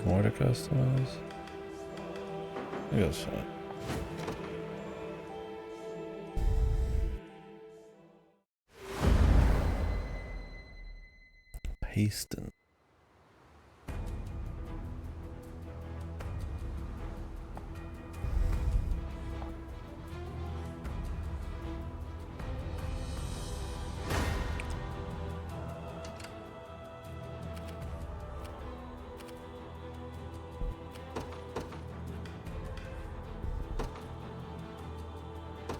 More to customize. I guess so. Pasting.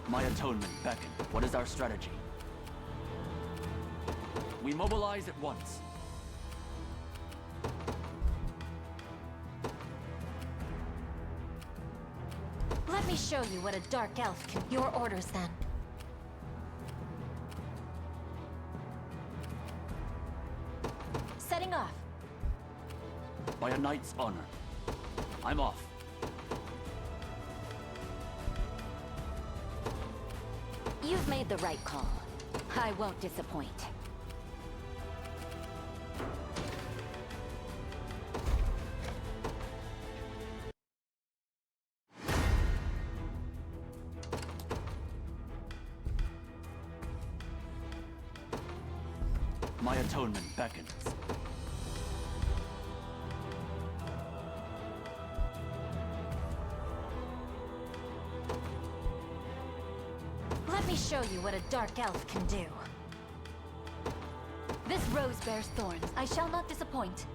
My atonement beckon. What is our strategy? We mobilize at once. Let me show you what a dark elf can. Your orders, then. Setting off. By a knight's honor. I'm off. You've made the right call. I won't disappoint. My atonement beckons. Let me show you what a dark elf can do. This rose bears thorns. I shall not disappoint.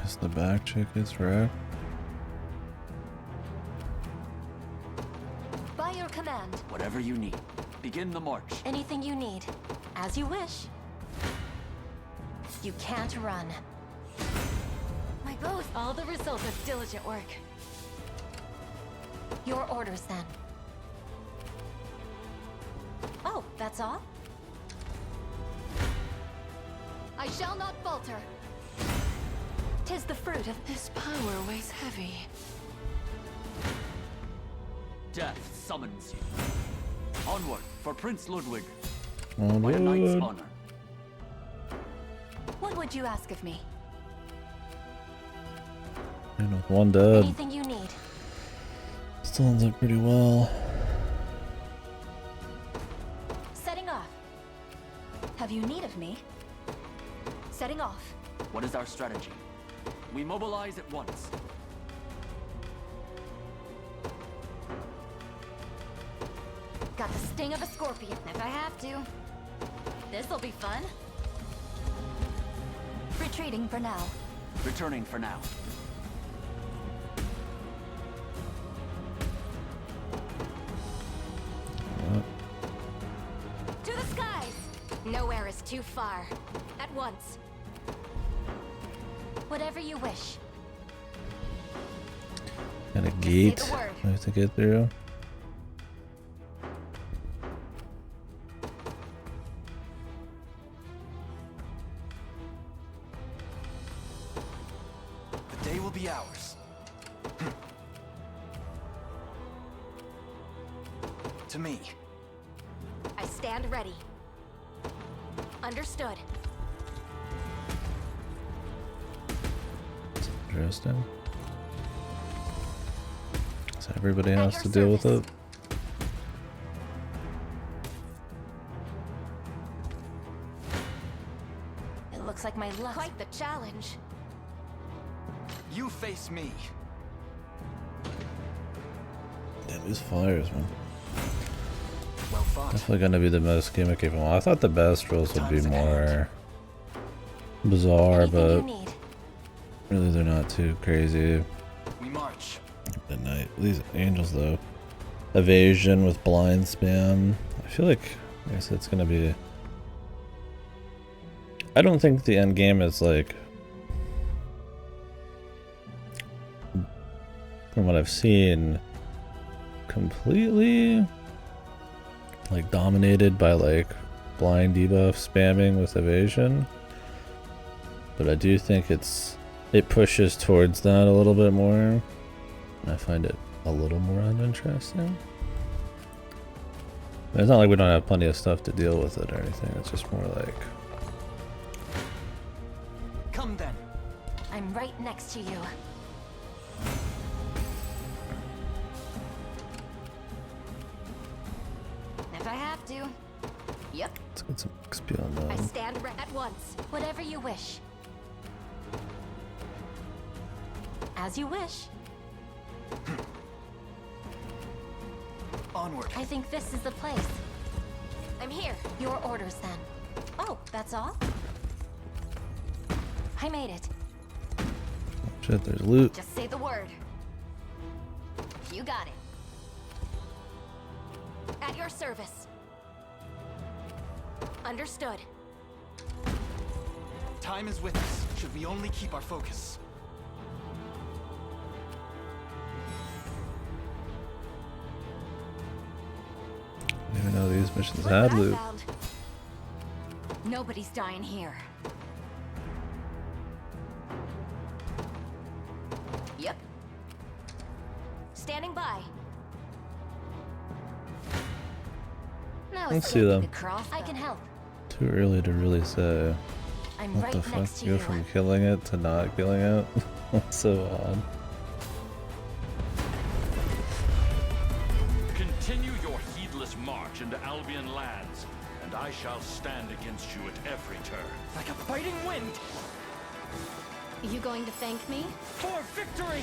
As the back chick is wrecked. By your command. Whatever you need. Begin the march. Anything you need. As you wish. You can't run. My boast. All the result of diligent work. Your orders, then. Oh, that's all? I shall not falter. 'Tis the fruit of This power weighs heavy. Death summons you. Onward for Prince Ludwig. Oh, By a knight's Lord. honor. What would you ask of me? You know, one dead. Anything you need. Still ends up pretty well. Setting off. Have you need of me? Setting off. What is our strategy? We mobilize at once. Got the sting of a scorpion if I have to. This'll be fun. Retreating for now. Returning for now. To the skies! Nowhere is too far. At once. Whatever you wish. Got a say gate the word. I have to get through. The day will be ours. To me. I stand ready. Understood. Interesting. So everybody At has your to deal with service. it. It looks like my luck. Quite the challenge. You face me. Damn, these flyers, man. Well fought. Definitely gonna be the most gimmicky one. I thought the best rules would be Time's at more bizarre, Anything you but need. really they're not too crazy. We march. Midnight. These angels though. Evasion with blind spam. I feel like I guess it's gonna be. I don't think the end game is like, from what I've seen, completely like dominated by like blind debuff spamming with evasion. But I do think it pushes towards that a little bit more. And I find it a little more uninteresting. But it's not like we don't have plenty of stuff to deal with it or anything. It's just more like Come then. I'm right next to you. If I have to. Yep. Let's get some XP on I that. stand at once. Whatever you wish. As you wish. Onward. I think this is the place. I'm here. Your orders then. Oh, that's all? I made it. Shit, there's loot. Just say the word. You got it. At your service. Understood. Time is with us. Should we only keep our focus? I didn't even know these missions Look had what I loot. found. Nobody's dying here. Yep. Standing by. Now Let's it's see them. the cross. I can help. Too early to really say. I'm What right the fuck? next to Go you. from killing it to not killing it? That's so odd. Continue your heedless march into Albion lands, and I shall stand against you at every turn. Like a biting wind. Are you going to thank me? For victory!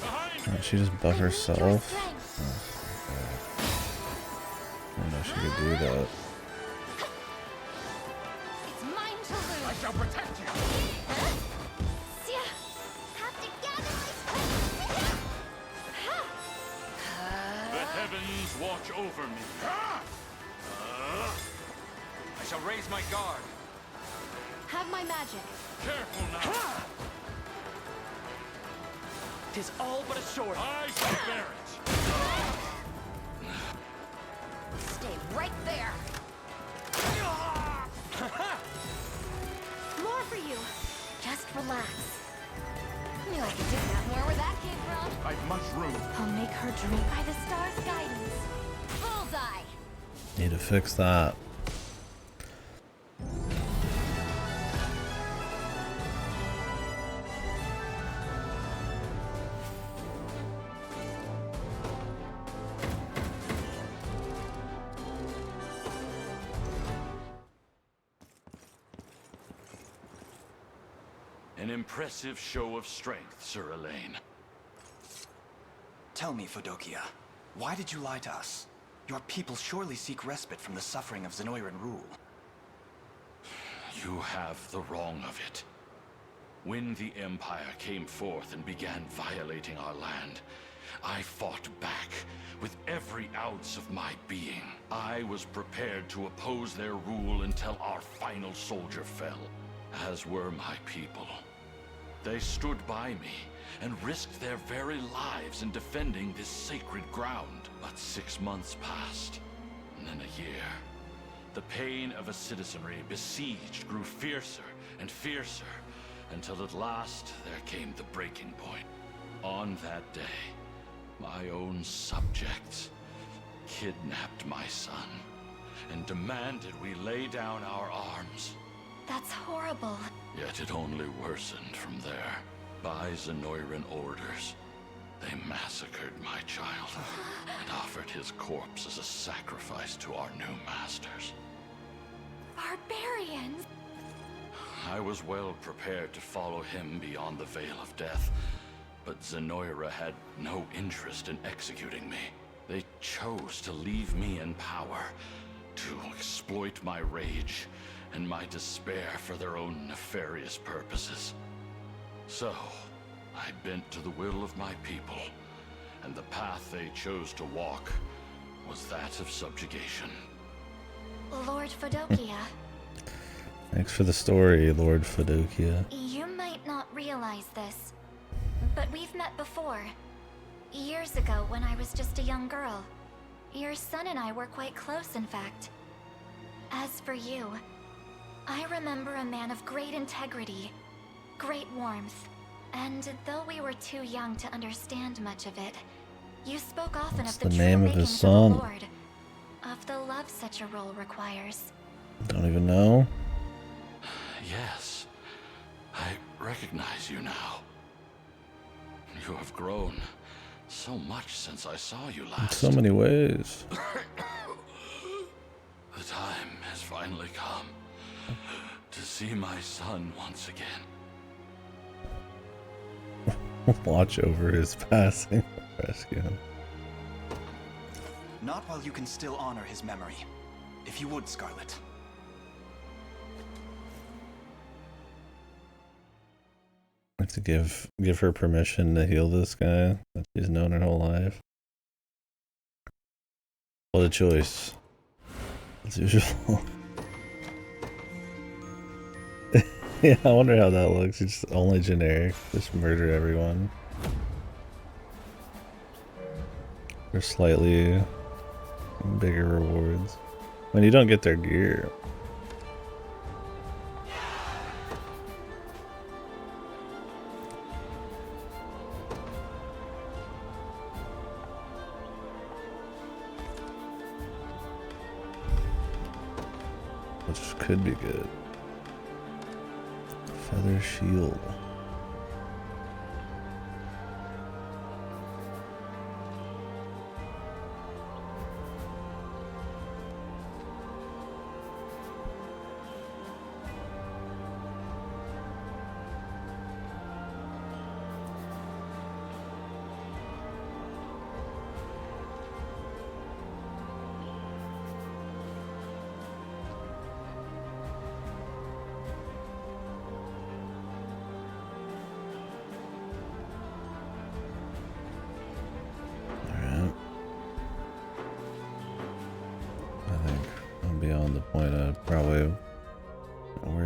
Behind Can't she just buff Your herself? strength. I didn't know she could do that. It's mine to lose. I shall protect you. Have to gather The heavens watch over me. I shall raise my guard. Have my magic. Careful now. Tis all but a sword. I shall bear it. Stay right there. More for you. Just relax. Knew I could do that more where that came from. I've much room. I'll make her dream by the stars' guidance. Bullseye. Need to fix that. An impressive show of strength, Sir Elaine. Tell me, Fodokia, why did you lie to us? Your people surely seek respite from the suffering of Zenoiran rule. You have the wrong of it. When the Empire came forth and began violating our land, I fought back with every ounce of my being. I was prepared to oppose their rule until our final soldier fell, as were my people. They stood by me and risked their very lives in defending this sacred ground. But 6 months passed, and then a year. The pain of a citizenry besieged grew fiercer and fiercer, until at last there came the breaking point. On that day, my own subjects kidnapped my son and demanded we lay down our arms. That's horrible. Yet it only worsened from there. By Zenoiran orders, they massacred my child and offered his corpse as a sacrifice to our new masters. Barbarians. I was well prepared to follow him beyond the veil of death, but Zenoira had no interest in executing me. They chose to leave me in power, to exploit my rage and my despair for their own nefarious purposes. So, I bent to the will of my people, and the path they chose to walk was that of subjugation. Lord Fodokia, Thanks for the story, Lord Fodokia. you might not realize this, but we've met before. Years ago when I was just a young girl. Your son and I were quite close, in fact. As for you, I remember a man of great integrity, great warmth, and though we were too young to understand much of it, you spoke often What's of the the true name of his makings son? of the Lord, of the love such a role requires. Don't even know. Yes, recognize you now. You have grown so much since I saw you In last. so many ways. The time has finally come to see my son once again. Watch over his passing. Rescue him. Not while you can still honor his memory. If you would, Scarlet. I have to give her permission to heal this guy that she's known her whole life. What a choice. As usual. Yeah, I wonder how that looks. It's only generic. Just murder everyone. For slightly bigger rewards. When you don't get their gear. Which could be good. Feather shield.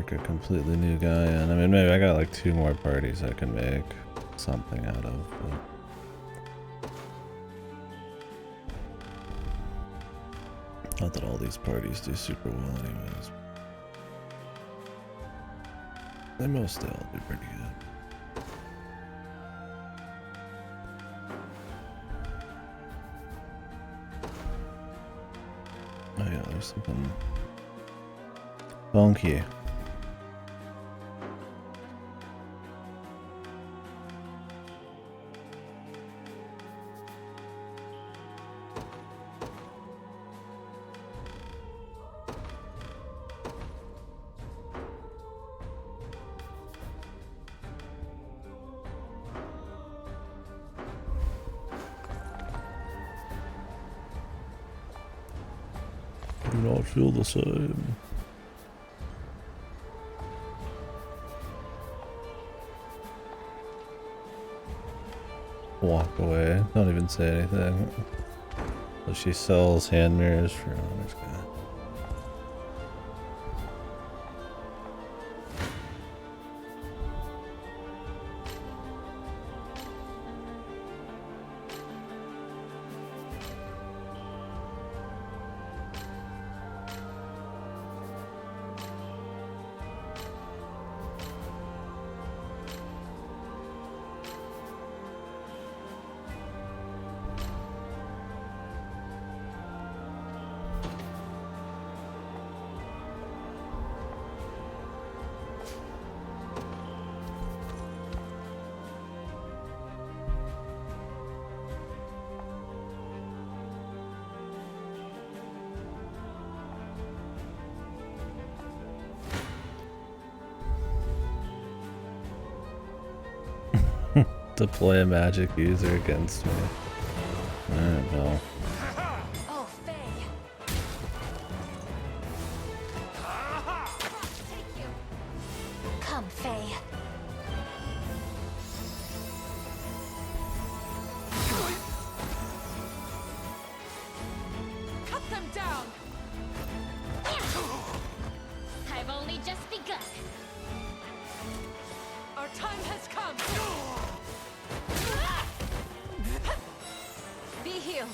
A completely new guy, and I mean, maybe I got like 2 more parties I can make something out of. But not that all these parties do super well, anyways. They mostly all do pretty good. Oh yeah, there's something funky. Do not feel the same. Walk away. Don't even say anything. So she sells hand mirrors for Honor's guy. Deploy a magic user against me. Alright, well. Oh, Faye. Take you. Come, Faye. Cut them down. I've only just begun. Our time has come. Be healed.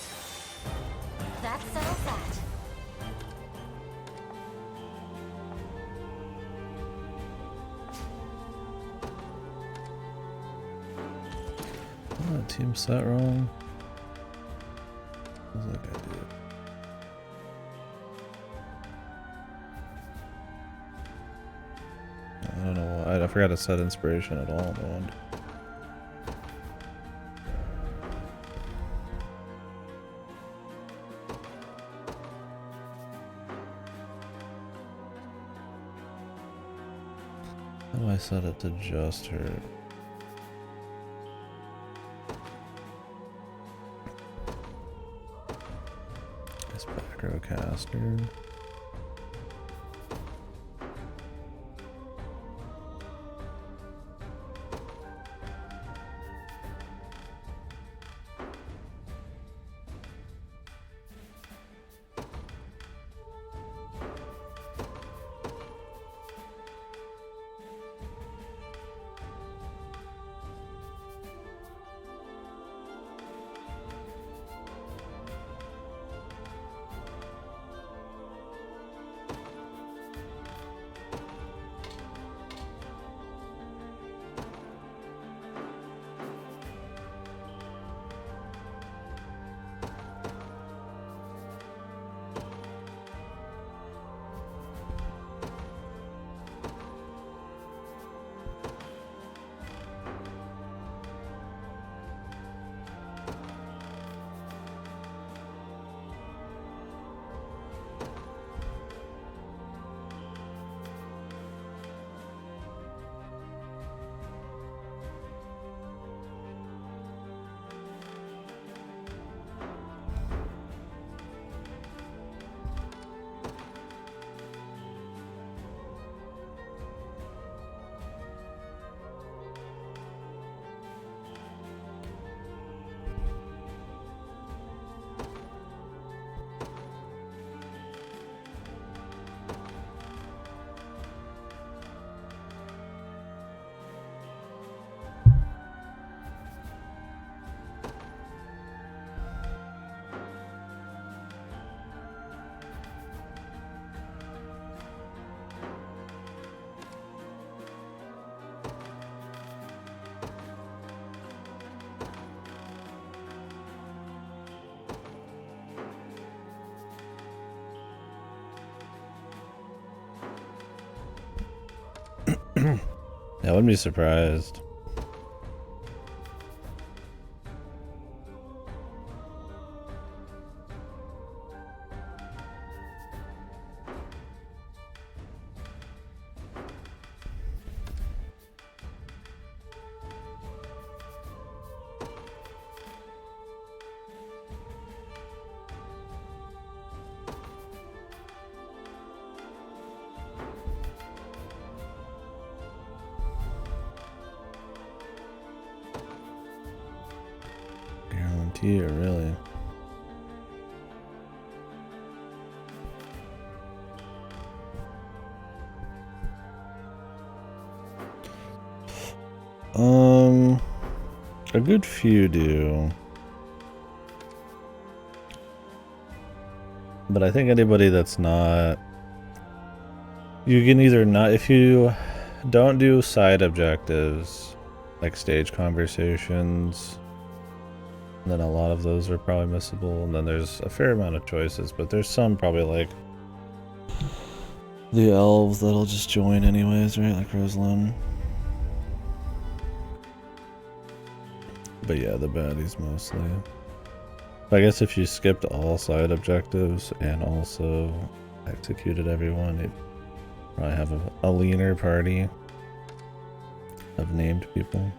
That settles that. Oh, team set wrong. What was that guy do? I don't know why. I forgot to set inspiration at all on the wand. How do I set it to just her? This back row caster. Yeah, I wouldn't be surprised. Guarantee it, really. A good few do. But I think anybody that's not... You can either not... If you don't do side objectives, like stage conversations, then a lot of those are probably missable. And then there's a fair amount of choices, but there's some probably like the elves that'll just join anyways, right? Like Rosalind. But yeah, the baddies mostly. I guess if you skipped all side objectives and also executed everyone, you'd probably have a leaner party of named people.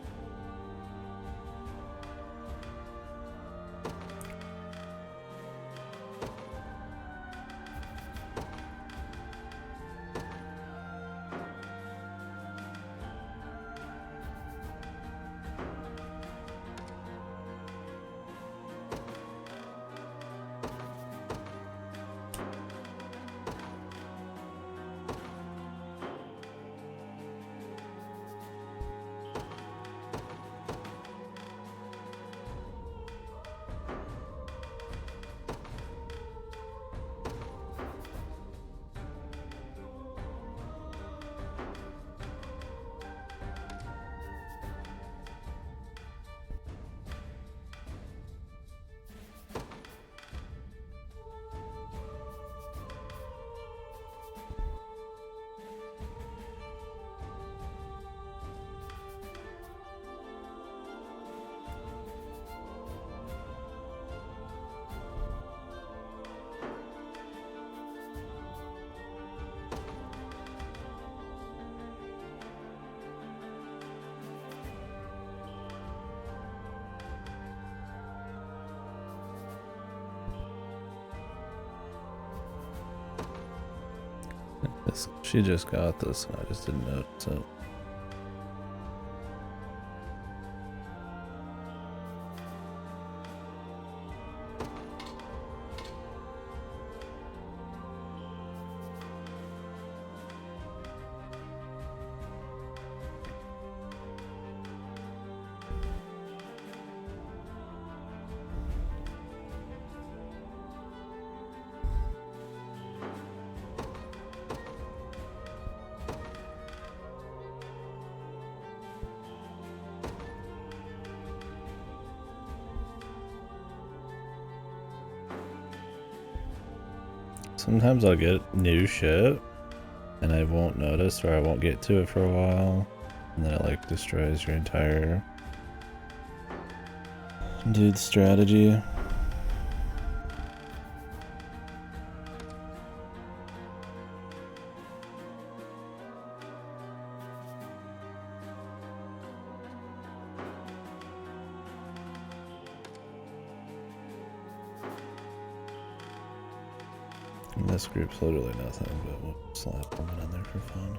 She just got this and I just didn't notice it. Sometimes I'll get new shit and I won't notice or I won't get to it for a while and then it like destroys your entire dude's strategy. And this group's literally nothing, but we'll slap one in there for fun.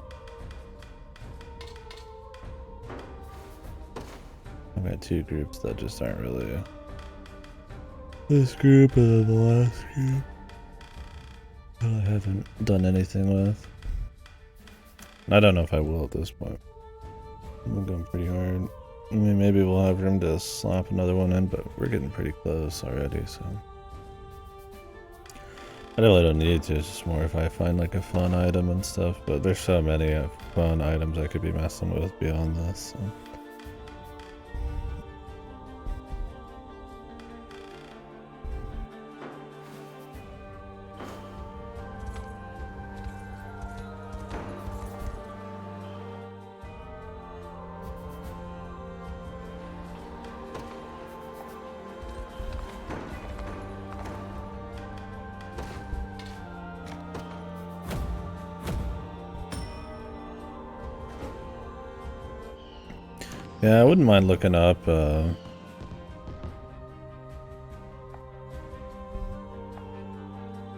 I've got two groups that just aren't really this group and then the last group that I haven't done anything with. I don't know if I will at this point. I'm going pretty hard. I mean, maybe we'll have room to slap another one in, but we're getting pretty close already, so. I really don't need to, it's just more if I find like a fun item and stuff, but there's so many fun items I could be messing with beyond this, so. Yeah, I wouldn't mind looking up,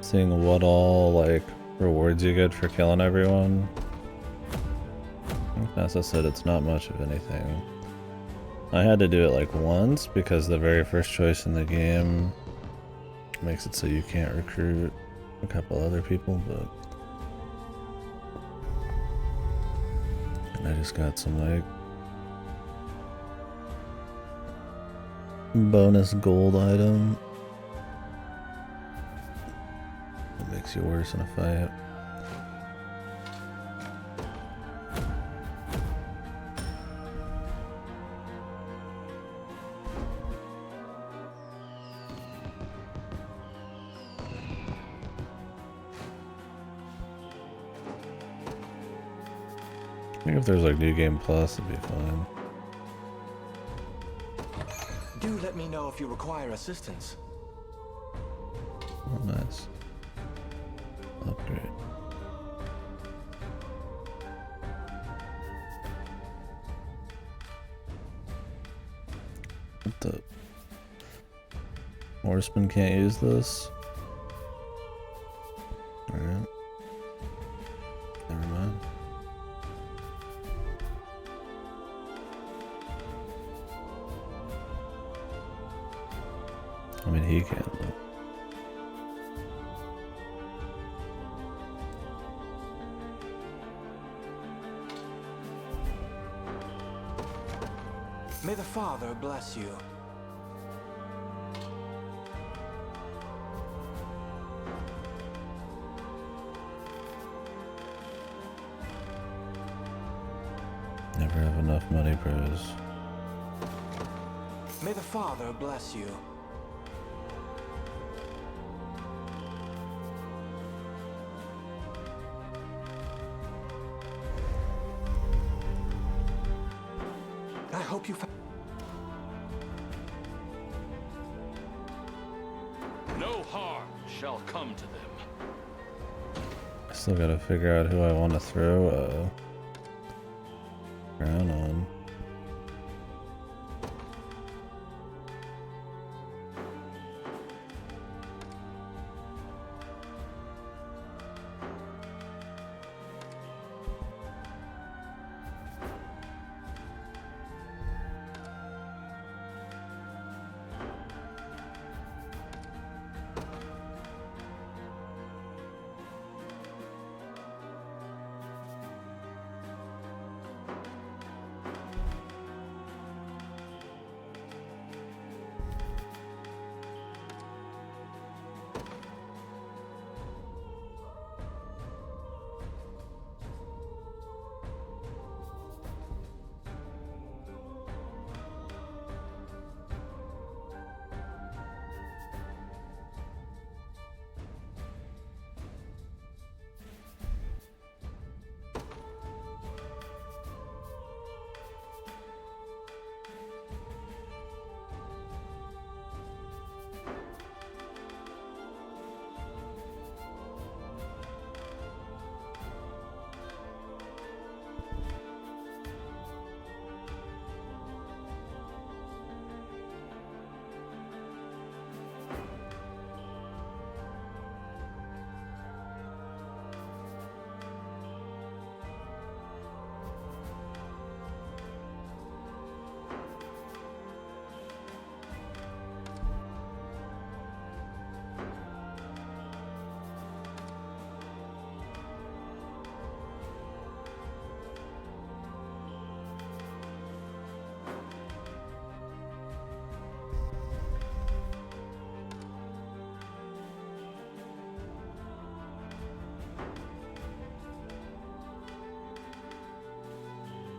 seeing what all, like, rewards you get for killing everyone. As I said, it's not much of anything. I had to do it, like, once, because the very first choice in the game makes it so you can't recruit a couple other people, but... And I just got some, like... bonus gold item that makes you worse in a fight. I think if there's like New Game Plus, it'd be fine. Do let me know if you require assistance. Oh, nice. Upgrade. What the? Horseman can't use this? Alright. Never mind. I mean, he can, but... May the Father bless you. Never have enough money, bros. May the Father bless you. I hope you found... No harm shall come to them. I still gotta figure out who I want to throw a crown on.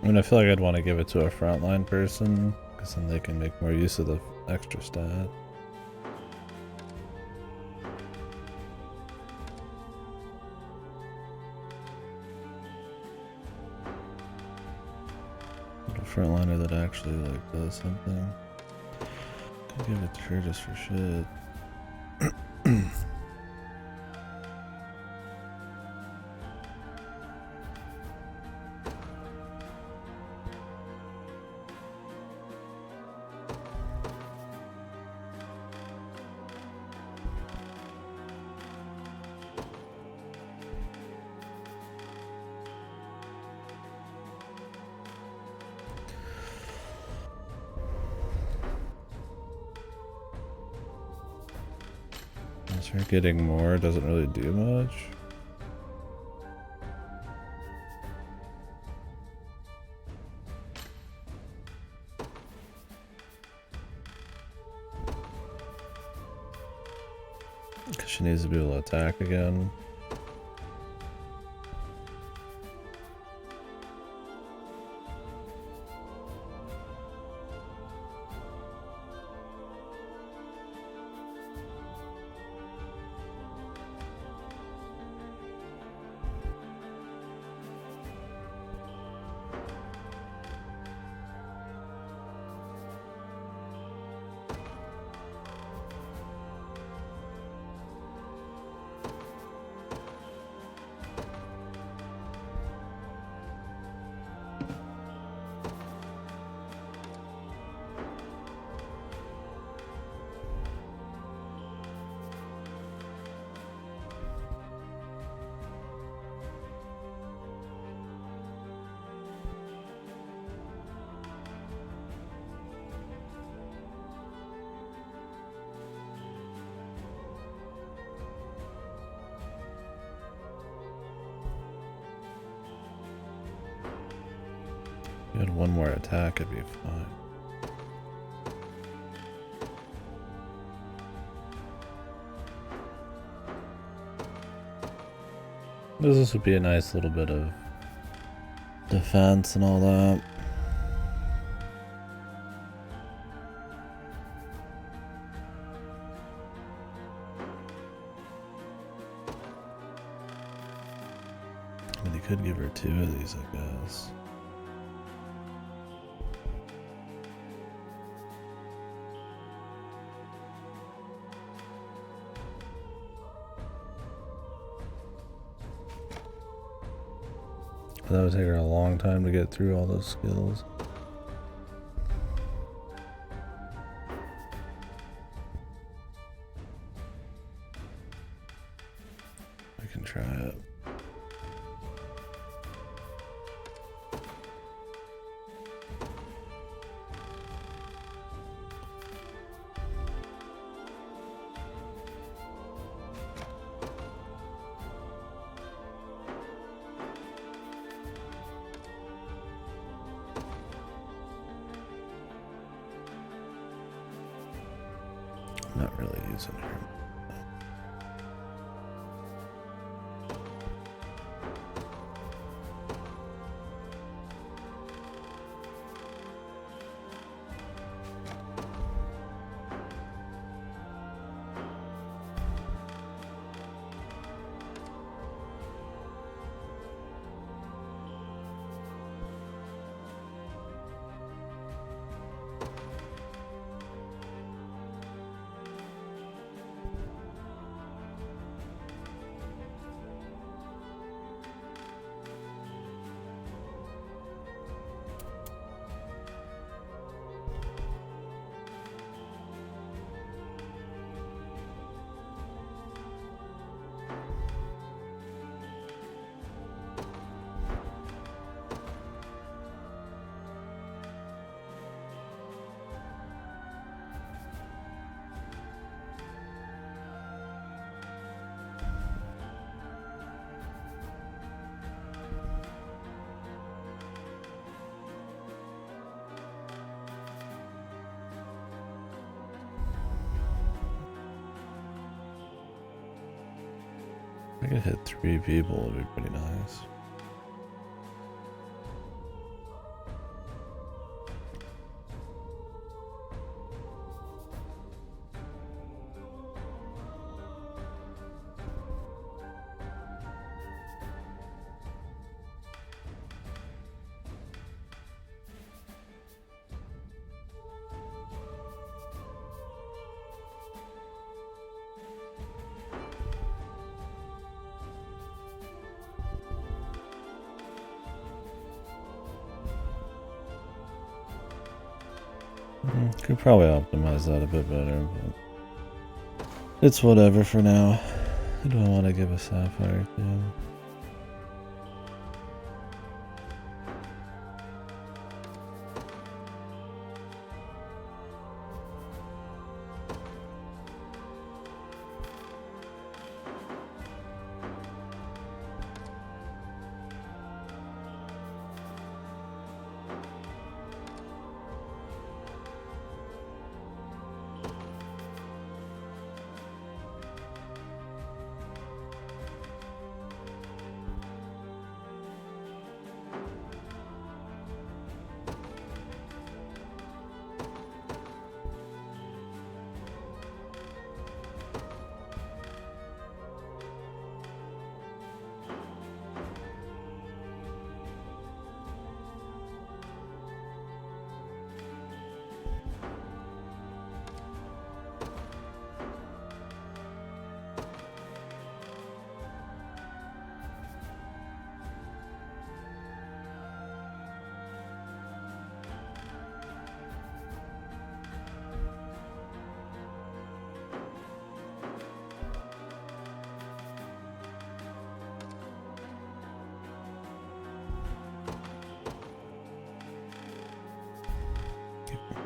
mean, I feel like I'd want to give it to a frontline person, because then they can make more use of the extra stat. A frontliner that actually like does something. Could give it to her just for shit. Her getting more doesn't really do much. Because she needs to be able to attack again. If you had one more attack, it'd be fine. This would be a nice little bit of defense and all that. I mean, he could give her 2 of these, I guess. That would take her a long time to get through all those skills. I can try it. Not really using her. I could hit 3 people, it'd be pretty nice. Could probably optimize that a bit better, but it's whatever for now. Who do I want to give a sapphire to?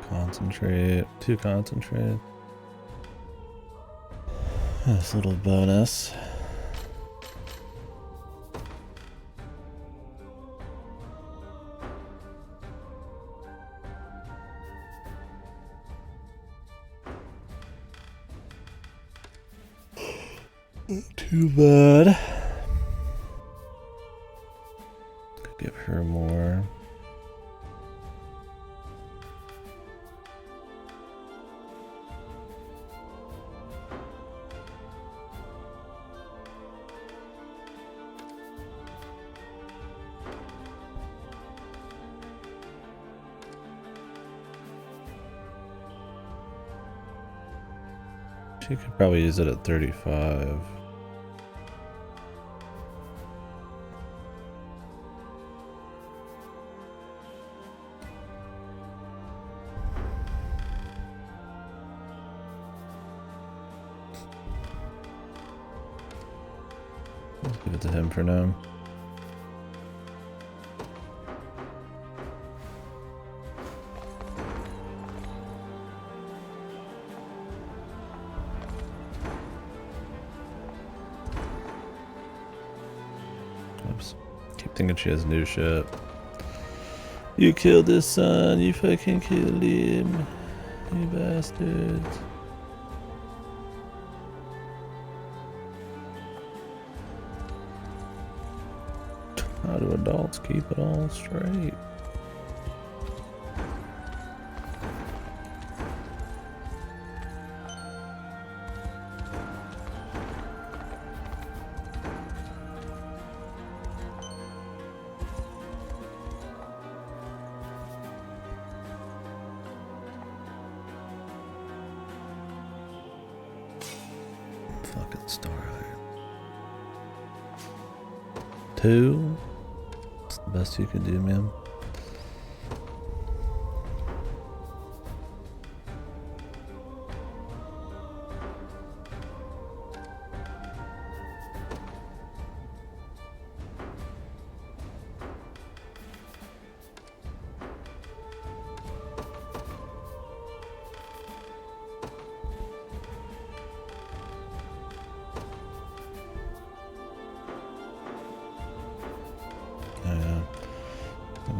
Concentrate. 2 concentrate. Nice little bonus. Too bad. Could give her more. She could probably use it at 35. Let's give it to him for now. Oops. Keep thinking she has new shit. You killed his son, you fucking killed him. You bastards. How do adults keep it all straight? Fucking Starlight. 2? It's the best you can do, man.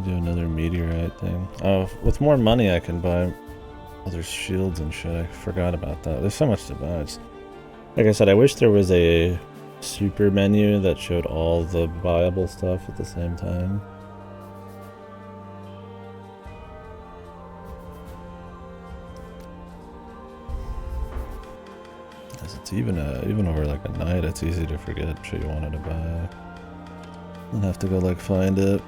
Do another meteorite thing. Oh, with more money I can buy other shields and shit. I forgot about that. There's so much to buy. Like I said, I wish there was a super menu that showed all the buyable stuff at the same time. As it's even over like a night, it's easy to forget shit you wanted to buy. And have to go like find it.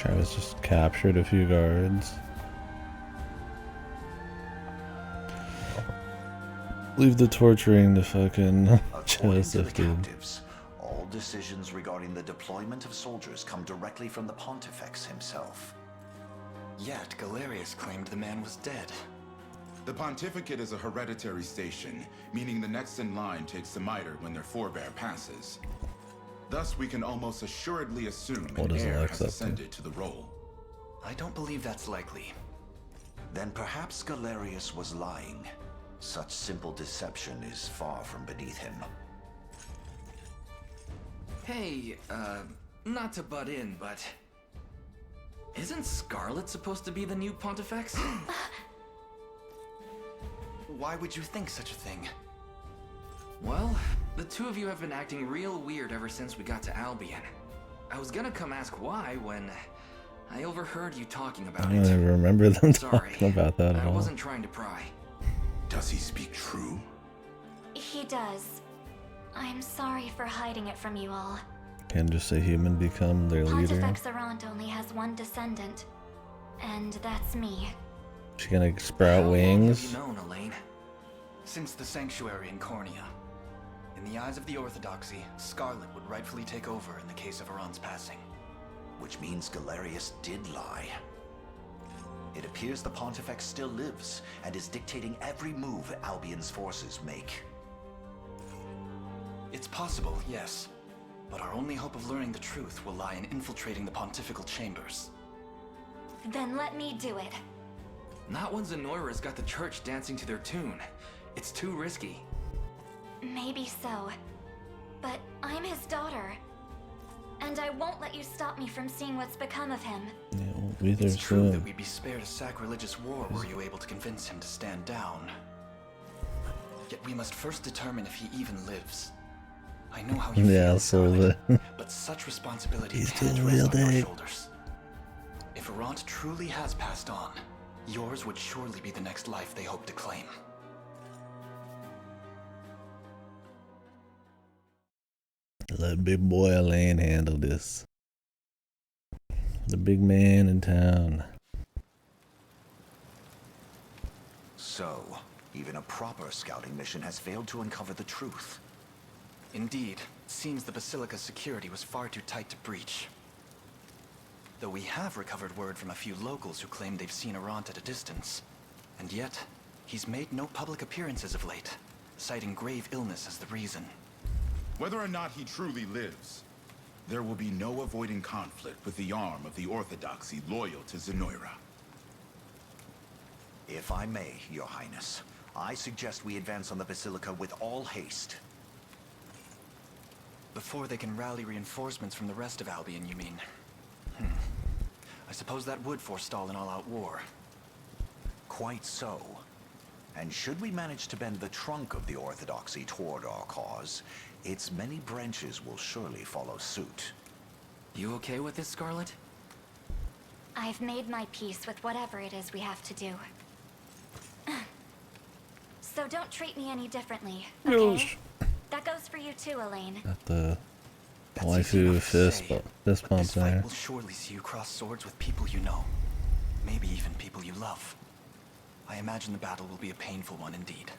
Travis just captured a few guards. Leave the torturing to fucking According to the Joseph, dude. captives, all decisions regarding the deployment of soldiers come directly from the Pontifex himself. Yet Galerius claimed the man was dead. The pontificate is a hereditary station, meaning the next in line takes the mitre when their forebear passes. Thus, we can almost assuredly assume What an is heir Alex has up to? ascended to the role. I don't believe that's likely. Then perhaps Galerius was lying. Such simple deception is far from beneath him. Hey, not to butt in, but isn't Scarlet supposed to be the new Pontifex? Why would you think such a thing? Well, the two of you have been acting real weird ever since we got to Albion. I was gonna come ask why when I overheard you talking about I don't it. remember them Sorry, talking about that at I all. wasn't trying to pry. Does he speak true? He does. I'm sorry for hiding it from you all. Can just a human become their leader? Pontifex Arant only has one descendant, and that's me. She gonna sprout How long wings? have you known, Elaine? Since the sanctuary in Cornea. In the eyes of the Orthodoxy, Scarlet would rightfully take over in the case of Arant's passing. Which means Galerius did lie. It appears the Pontifex still lives, and is dictating every move Albion's forces make. It's possible, yes. But our only hope of learning the truth will lie in infiltrating the pontifical chambers. Then let me do it. Not when Zenoira's got the church dancing to their tune. It's too risky. Maybe so. But I'm his daughter. And I won't let you stop me from seeing what's become of him. Yeah, we'll be there It's true that soon. we'd be spared a sacrilegious war were you able to convince him to stand down. Yet we must first determine if he even lives. I know how you Yeah, feel, so Scarlet, the but such responsibility He's can't doing rest real on your big. shoulders. If Arant truly has passed on, yours would surely be the next life they hope to claim. let big boy Elaine handle this. The big man in town. So, even a proper scouting mission has failed to uncover the truth. Indeed, it seems the Basilica's security was far too tight to breach. Though we have recovered word from a few locals who claim they've seen Arant at a distance. And yet, he's made no public appearances of late, citing grave illness as the reason. Whether or not he truly lives, there will be no avoiding conflict with the arm of the Orthodoxy loyal to Zenoira. If I may, Your Highness, I suggest we advance on the Basilica with all haste. Before they can rally reinforcements from the rest of Albion, you mean? I suppose that would forestall an all-out war. Quite so. And should we manage to bend the trunk of the Orthodoxy toward our cause, its many branches will surely follow suit. You okay with this, Scarlet? I've made my peace with whatever it is we have to do. So don't treat me any differently, okay? That goes for you too, Elaine. Got the That's easy waifu enough to say, fist but bump this fight there. will surely see you cross swords with people you know. Maybe even people you love. I imagine the battle will be a painful one indeed.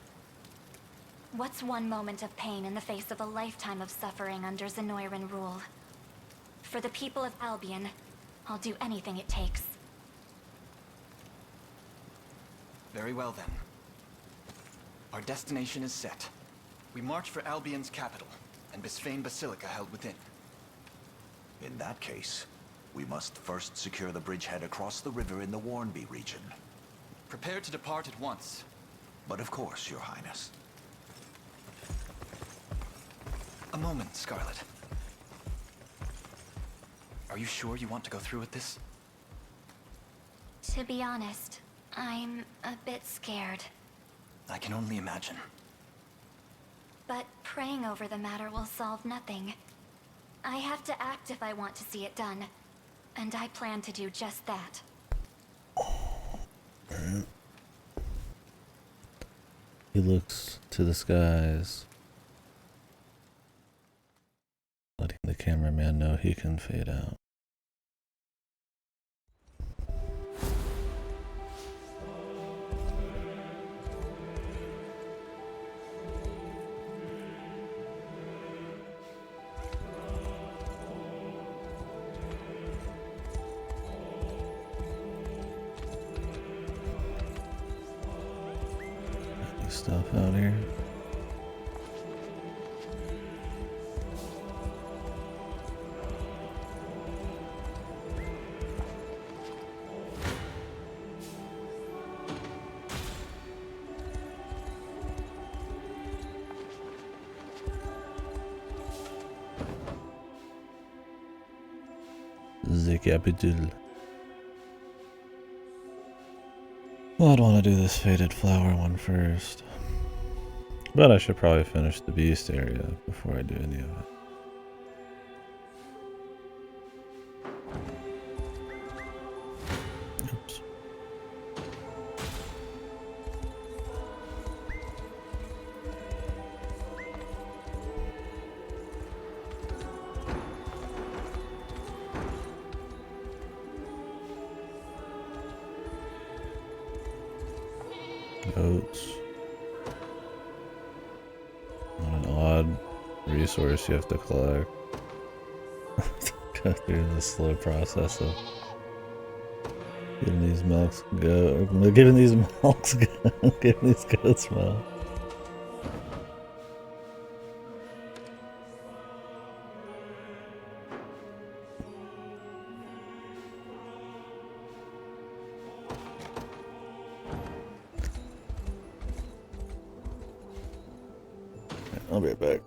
What's one moment of pain in the face of a lifetime of suffering under Zenoiran rule? For the people of Albion, I'll do anything it takes. Very well then. Our destination is set. We march for Albion's capital, and Bisphane Basilica held within. In that case, we must first secure the bridgehead across the river in the Warnby region. Prepare to depart at once. But of course, Your Highness. A moment, Scarlet. Are you sure you want to go through with this? To be honest, I'm a bit scared. I can only imagine. But praying over the matter will solve nothing. I have to act if I want to see it done. And I plan to do just that. He looks to the skies, letting the cameraman know he can fade out. stuff out here. The capital. Well, I'd want to do this faded flower one first. But I should probably finish the beast area before I do any of it. Oops. Goats. What an odd resource you have to collect. Go through the slow process of giving these milks go, giving these milks go, giving these goats milk. I'll be right back.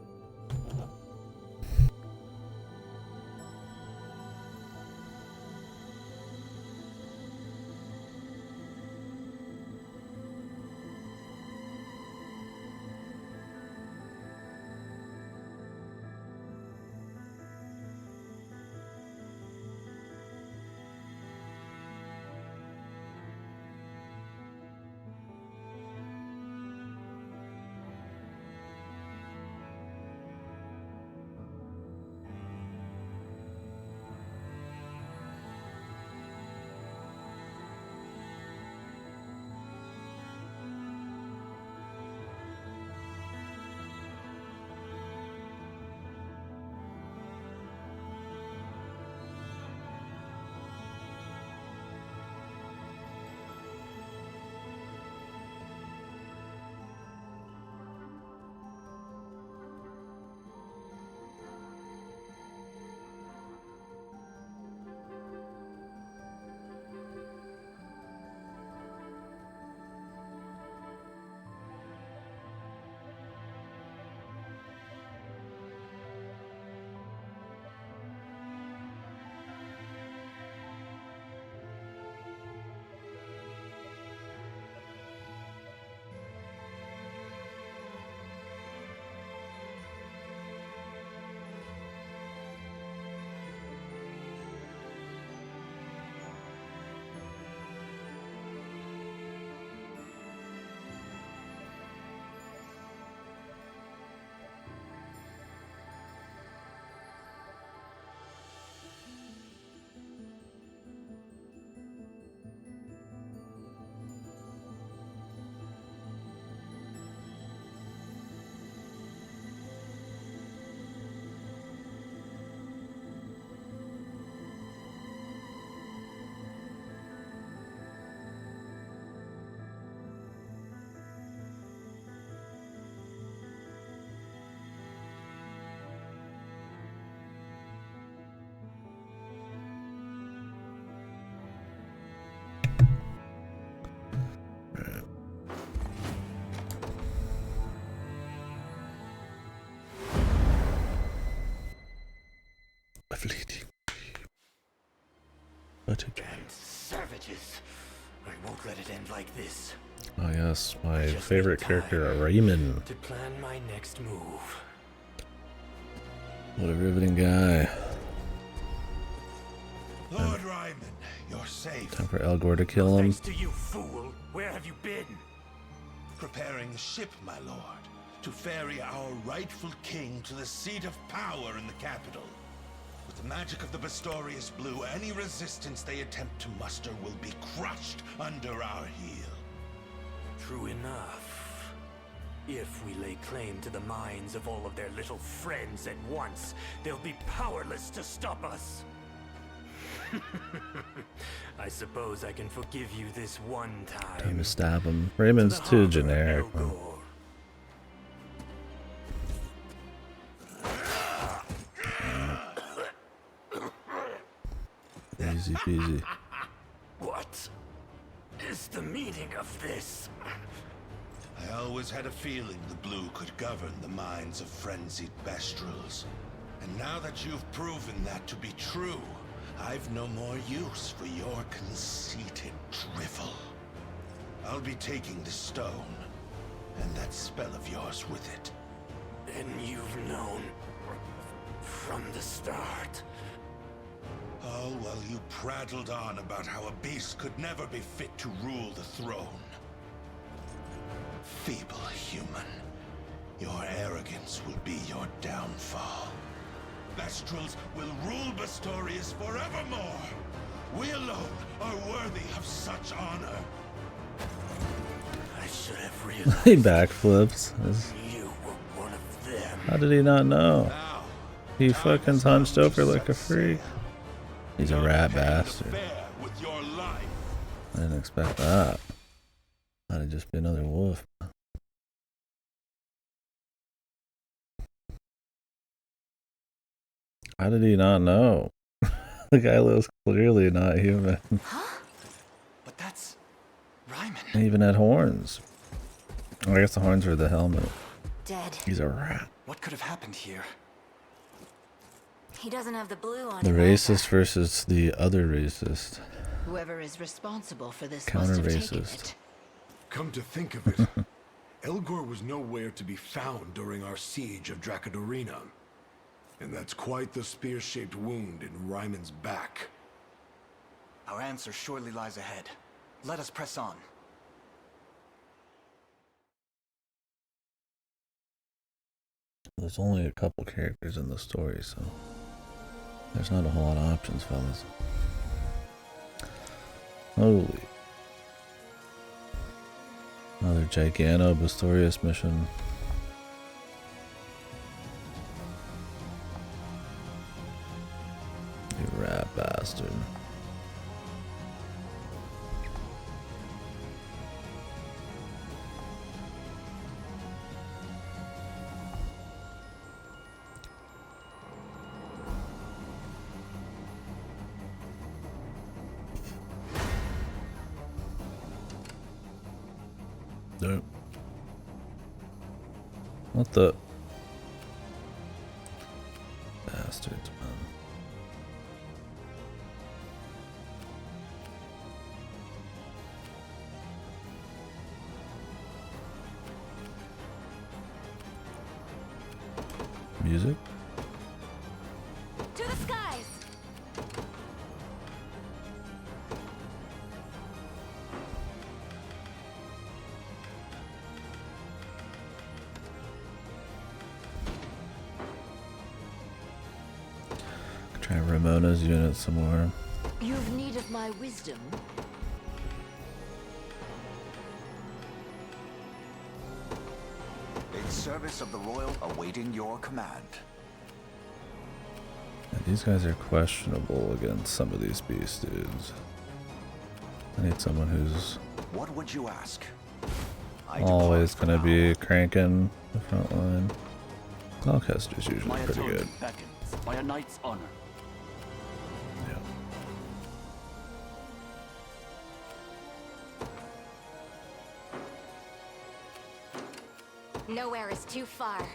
Fleeting. But it... Savages. I won't let it end like this. Oh yes, my favorite character, Raymond. To plan my next move. What a riveting guy. Lord Ryman, you're safe. Time for Elgor to kill him. Thanks to you, fool. Where have you been? Preparing a ship, my lord, to ferry our rightful king to the seat of power in the capital. With the magic of the Bastorius Blue, any resistance they attempt to muster will be crushed under our heel. True enough. If we lay claim to the minds of all of their little friends at once, they'll be powerless to stop us. I suppose I can forgive you this one time. Time to stab him. Raymond's too generic, man. Easy peasy. What is the meaning of this? I always had a feeling the blue could govern the minds of frenzied Bestrels. And now that you've proven that to be true, I've no more use for your conceited drivel. I'll be taking the stone, and that spell of yours with it. And you've known from the start. All while you prattled on about how a beast could never be fit to rule the throne. Feeble human, your arrogance will be your downfall. Bestrels will rule Bastorius forevermore. We alone are worthy of such honor. I should have realized He backflips. you were one of them. How did he not know? Now, He time fucking has come hunched to over like set a freak. sail. He's a You're rat paying the bastard. fare with your life. I didn't expect that. Thought he'd just be another wolf. How did he not know? The guy looks clearly not human. Huh? But that's Ryman. He even had horns. I guess the horns were the helmet. Dead. He's a rat. What could have happened here? He doesn't have the blue on The him. racist versus the other racist. Whoever is responsible for this Counter must have taken racist. it. Come to think of it, Elgor was nowhere to be found during our siege of Dracodorina. And that's quite the spear-shaped wound in Ryman's back. Our answer surely lies ahead. Let us press on. There's only a couple characters in the story, so there's not a whole lot of options, fellas. Holy. Another Gigano Bastorius mission. You rat bastard. Nope. What the bastards, man. Music? To the skies! Try Ramona's unit some more. You've need of my wisdom. In service of the Royal, awaiting your command. Yeah, these guys are questionable against some of these beast dudes. I need someone who's What would you ask? always gonna be cranking the front line. Gloucester's usually My pretty atonement good. beckons by a knight's honor. Yeah. Nowhere is too far.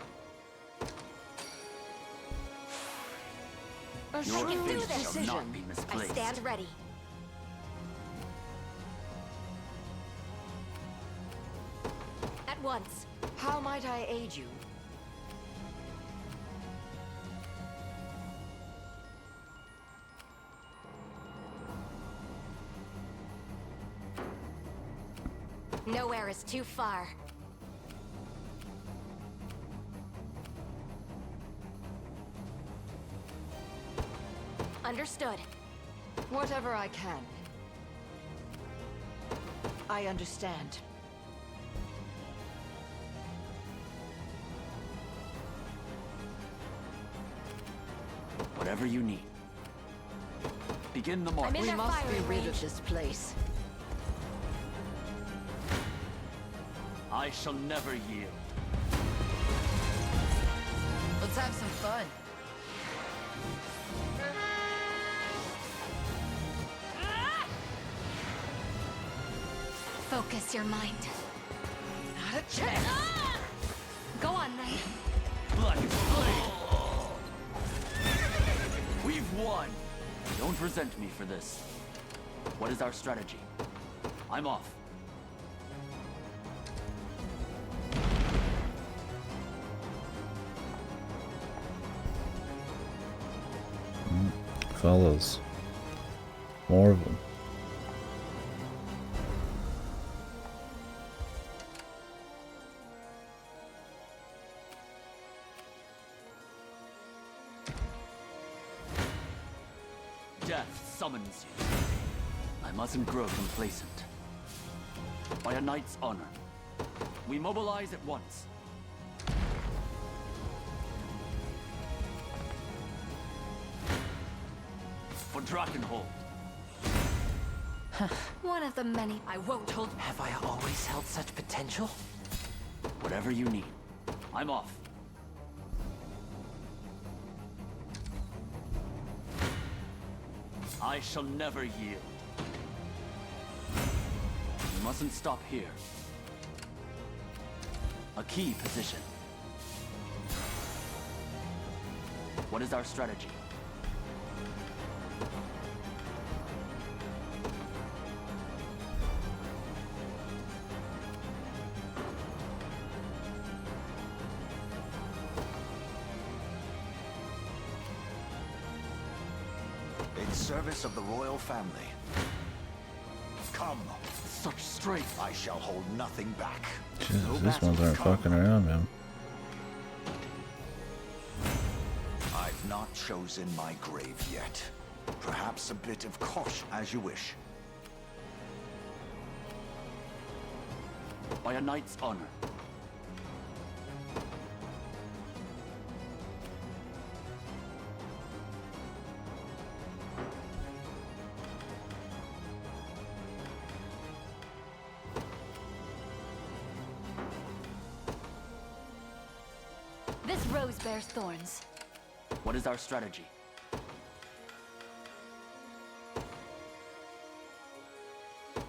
I Your can do fate this. shall not be I misplaced. stand ready. At once. How might I aid you? Nowhere is too far. Understood. Whatever I can. I understand. Whatever you need. Begin the march. I'm in We their must be firing rid range. of this place. I shall never yield. Let's have some fun. Focus your mind. Not a chance! Go on then. Black Blade! We've won! Don't resent me for this. What is our strategy? I'm off. Fellas. More of them. Death summons you. I mustn't grow complacent. By a knight's honor, we mobilize at once. For Drakenhold. One of the many. I won't hold. Have I always held such potential? Whatever you need. I'm off. I shall never yield. We mustn't stop here. A key position. What is our strategy? In service of the royal family. Come. Such strength. I shall hold nothing back. Jesus, these ones aren't fucking around, man. I've not chosen my grave yet. Perhaps a bit of caution, as you wish. By a knight's honor. This rose bears thorns. What is our strategy?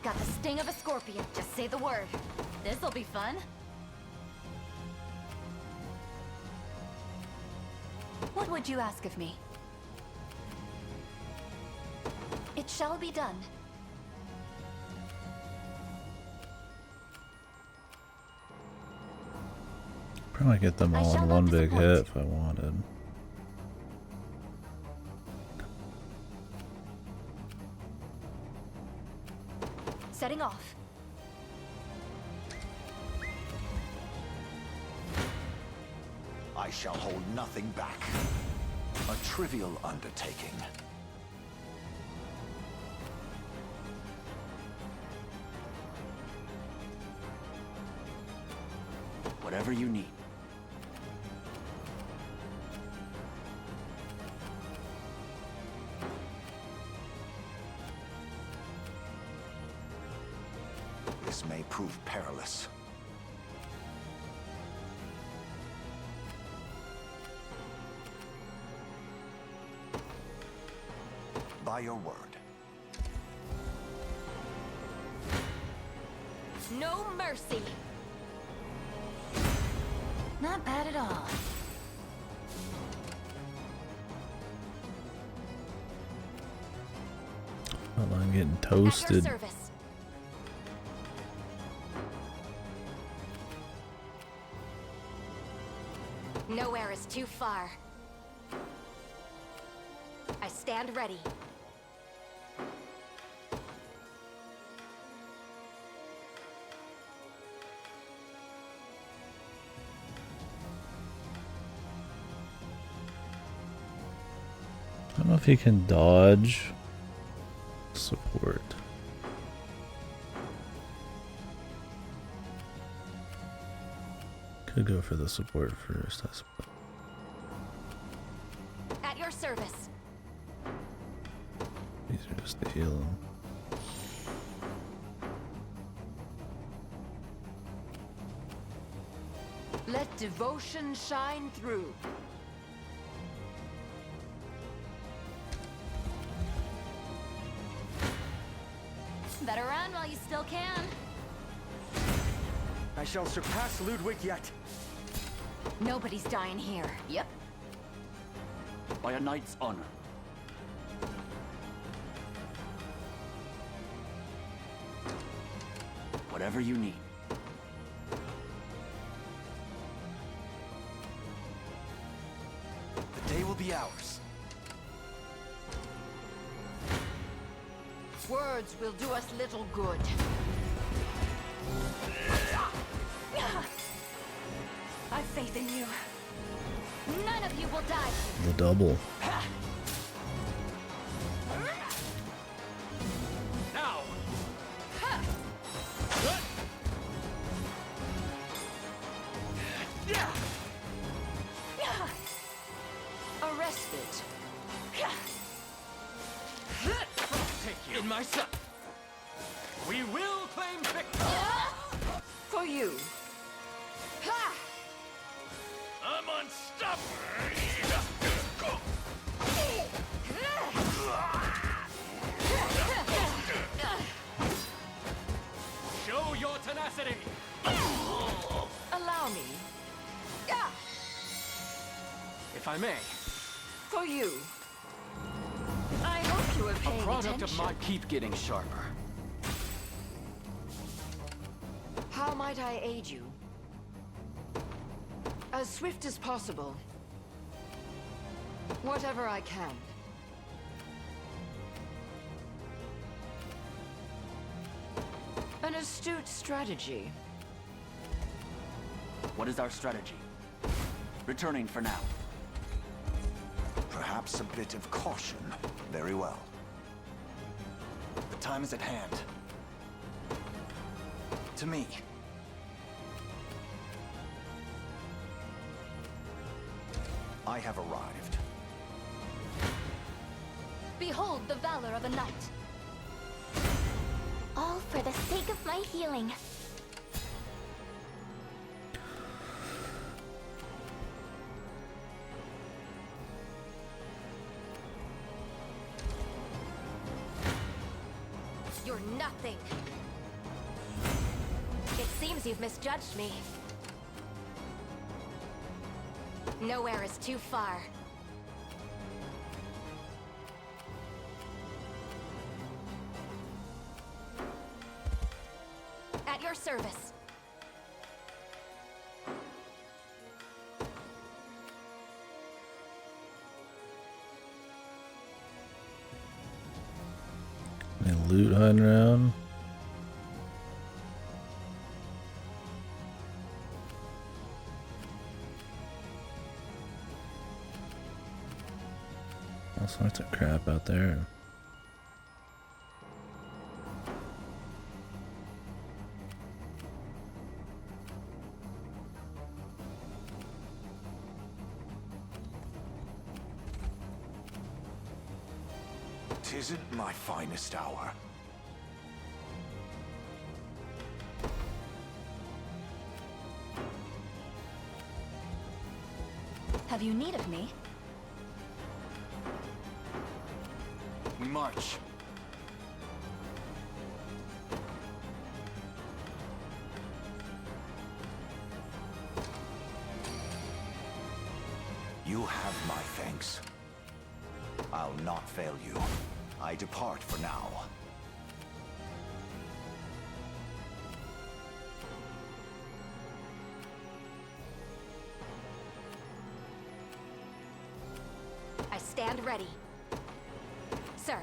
Got the sting of a scorpion. Just say the word. This'll be fun. What would you ask of me? It shall be done. Probably get them all in one big hit if I wanted. Setting off. I shall hold nothing back. A trivial undertaking. Whatever you need. This may prove perilous. By your word. No mercy. Not bad at all. Well, I'm getting At your toasted. service. Nowhere is too far. I stand ready. I don't know if he can dodge support. Could go for the support first, I suppose. At your service. Easier just to heal him. Let devotion shine through. Better run while you still can. I shall surpass Ludwig yet. Nobody's dying here. Yep. By a knight's honor. Whatever you need. The day will be ours. Words will do us little good. I've faith in you. None of you will die. The double. Now! A respite. Take you. In my son. We will claim victory. For you. I'm unstoppable! Show your tenacity. Allow me. If I may. For you. I hope you are A paying product attention. of my keep getting sharper. How might I aid you? As swift as possible. Whatever I can. An astute strategy. What is our strategy? Returning for now. Perhaps a bit of caution. Very well. The time is at hand. To me. I have arrived. Behold the valor of a knight. All for the sake of my healing. You're nothing. It seems you've misjudged me. Nowhere is too far. At your service. Any loot hiding around? All sorts of crap out there. Tisn't my finest hour. Have you need of me? We march. You have my thanks. I'll not fail you. I depart for now. I stand ready. Sir.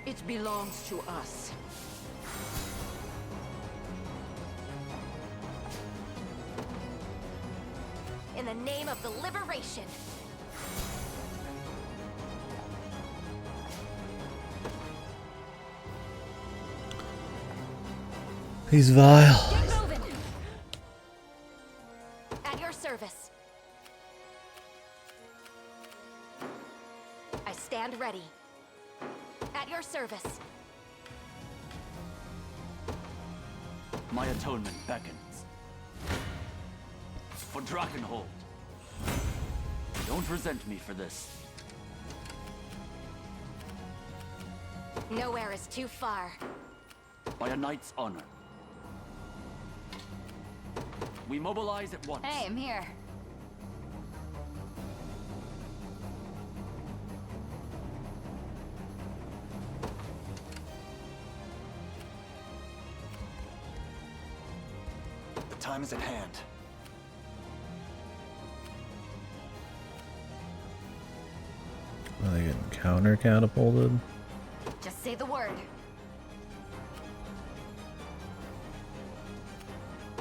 It belongs to us. In the name of the liberation. He's vile. Get moving. At your service. I stand ready. At your service. My atonement beckons. For Drakenhold. Don't resent me for this. Nowhere is too far. By a knight's honor. We mobilize at once. Hey, I'm here. The time is at hand. Are they getting counter catapulted? Just say the word.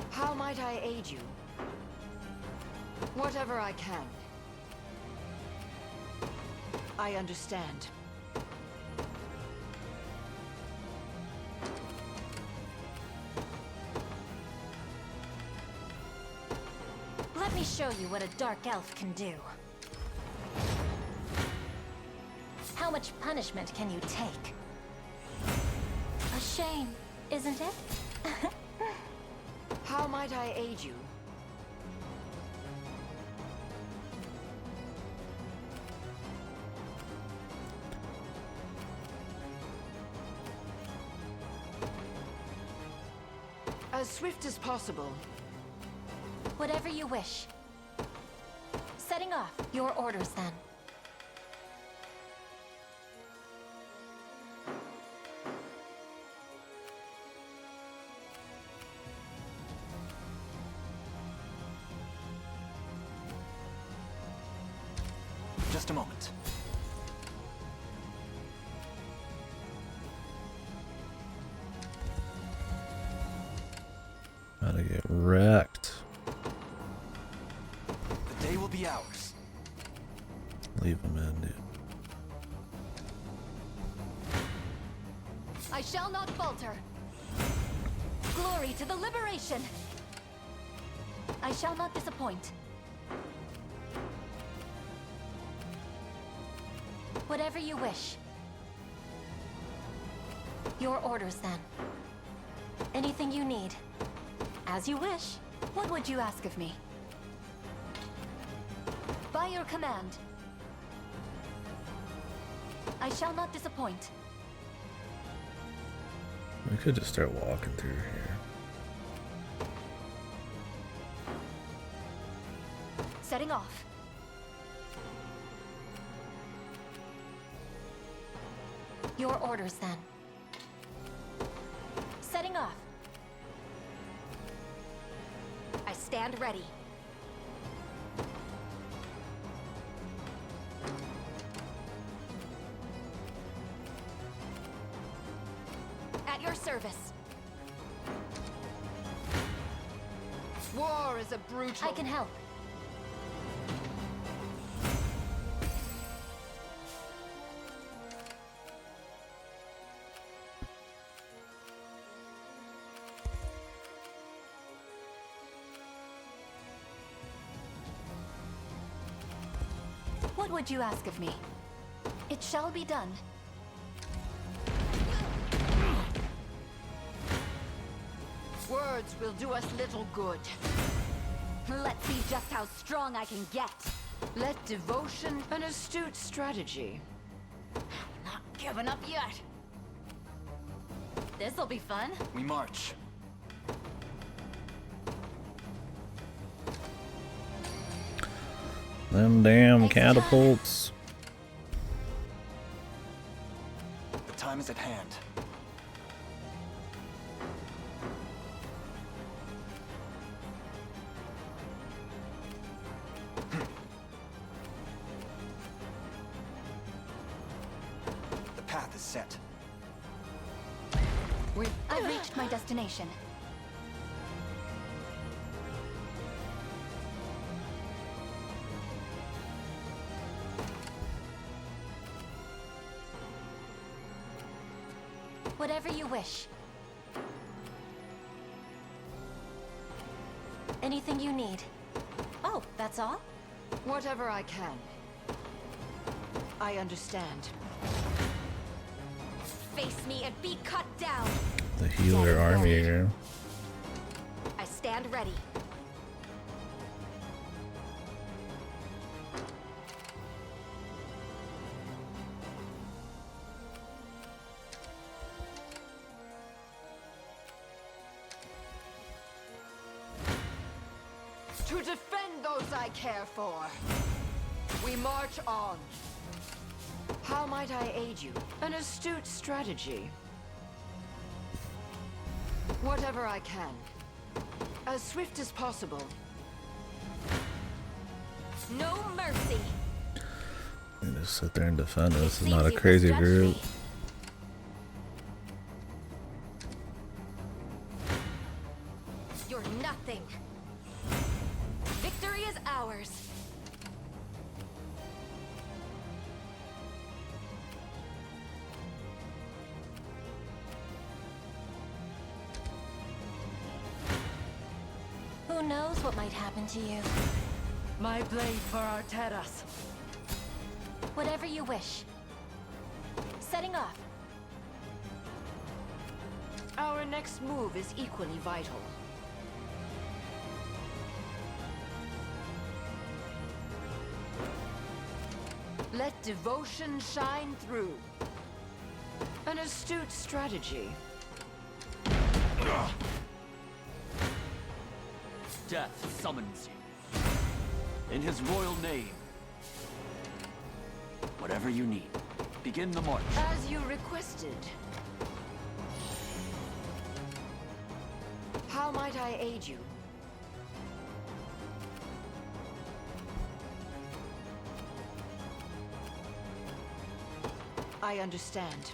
How might I aid you? Whatever I can. I understand. Let me show you what a dark elf can do. How much punishment can you take? A shame, isn't it? How might I aid you? As swift as possible. Whatever you wish. Setting off. Your orders, then. Just a moment. About to get wrecked. The day will be ours. Leave him in, dude. I shall not falter. Glory to the liberation. I shall not disappoint. Whatever you wish. Your orders, then. Anything you need. As you wish. What would you ask of me? By your command. I shall not disappoint. We could just start walking through here. Setting off. Your orders, then. Setting off. I stand ready. At your service. War is a brutal... I can help. What would you ask of me? It shall be done. Words will do us little good. Let's see just how strong I can get. Let devotion an astute strategy. Not giving up yet. This'll be fun. We march. Them damn Thanks, John. catapults. The time is at hand. The path is set. I've reached my destination. Whatever you wish. Anything you need. Oh, that's all? Whatever I can. I understand. Face me and be cut down. The healer army here. I stand ready. To defend those I care for. We march on. How might I aid you? An astute strategy. Whatever I can. As swift as possible. No mercy. You just sit there and defend us. This is not a crazy group. You're nothing. Victory is ours. Who knows what might happen to you? My blade for Arteras. Whatever you wish. Setting off. Our next move is equally vital. Let devotion shine through. An astute strategy. Death summons you. In his royal name. Whatever you need. Begin the march. As you requested. How might I aid you? I understand.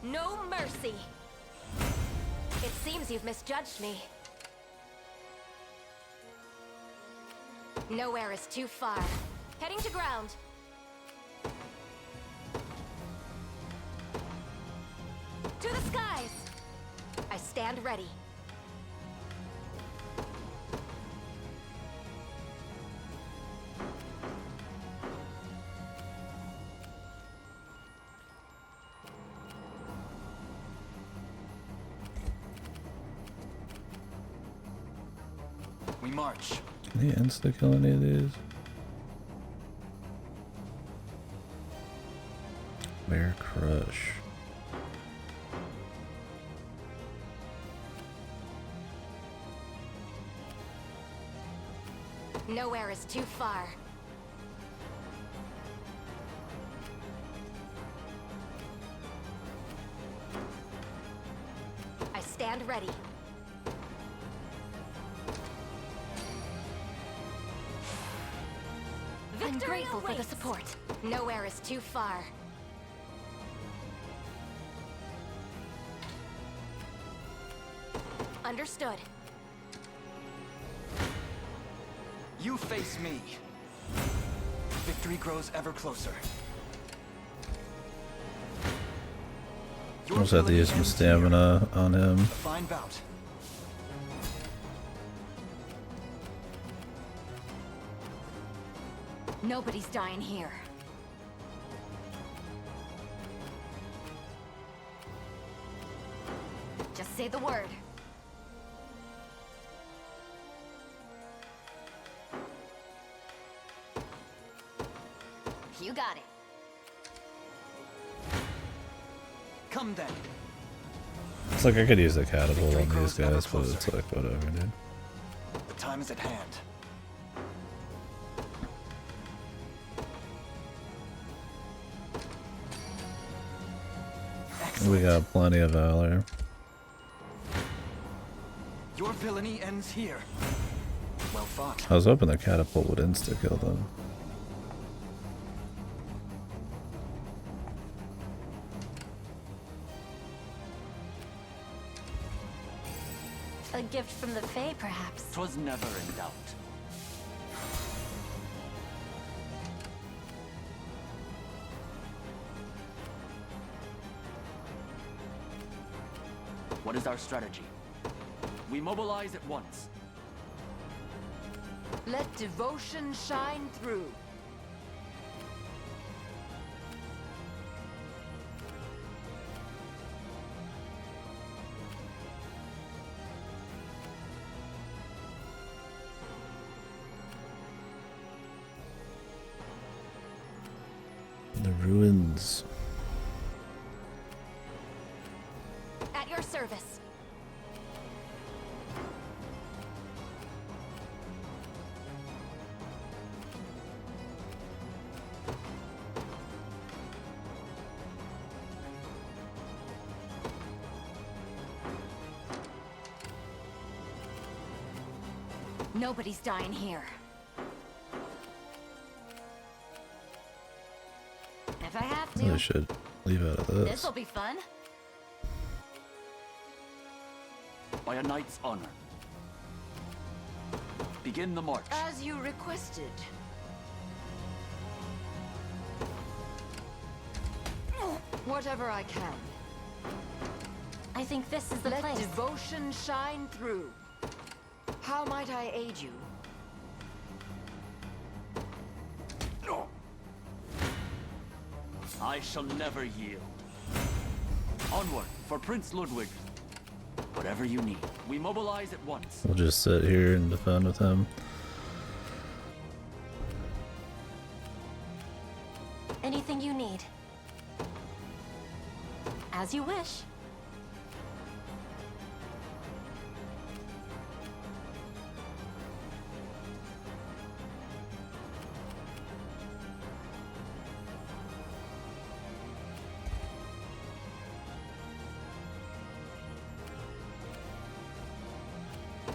No mercy. It seems you've misjudged me. Nowhere is too far. Heading to ground. To the skies! I stand ready. We march. Can he insta-kill any of these? Bear Crush. Nowhere is too far. I stand ready. I'm grateful for the support. Nowhere is too far. Understood. You face me. Victory grows ever closer. I also have to use some stamina on him. A fine bout. Nobody's dying here. Just say the word. You got it. Come then. It's like I could use the catapult on these guys, but it's like whatever, dude. The time is at hand. We got plenty of valor. Your villainy ends here. Well fought. I was hoping the catapult would insta-kill them. A gift from the Fae, perhaps. 'Twas never in doubt. What is our strategy? We mobilize at once. Let devotion shine through. The ruins. At your service. Nobody's dying here. If I have I to. should leave out of this. This'll be fun. By a knight's honor. Begin the march. As you requested. Whatever I can. I think this is the Let place. devotion shine through. How might I aid you? I shall never yield. Onward for Prince Ludwig. Whatever you need. We mobilize at once. We'll just sit here and defend with him. Anything you need. As you wish.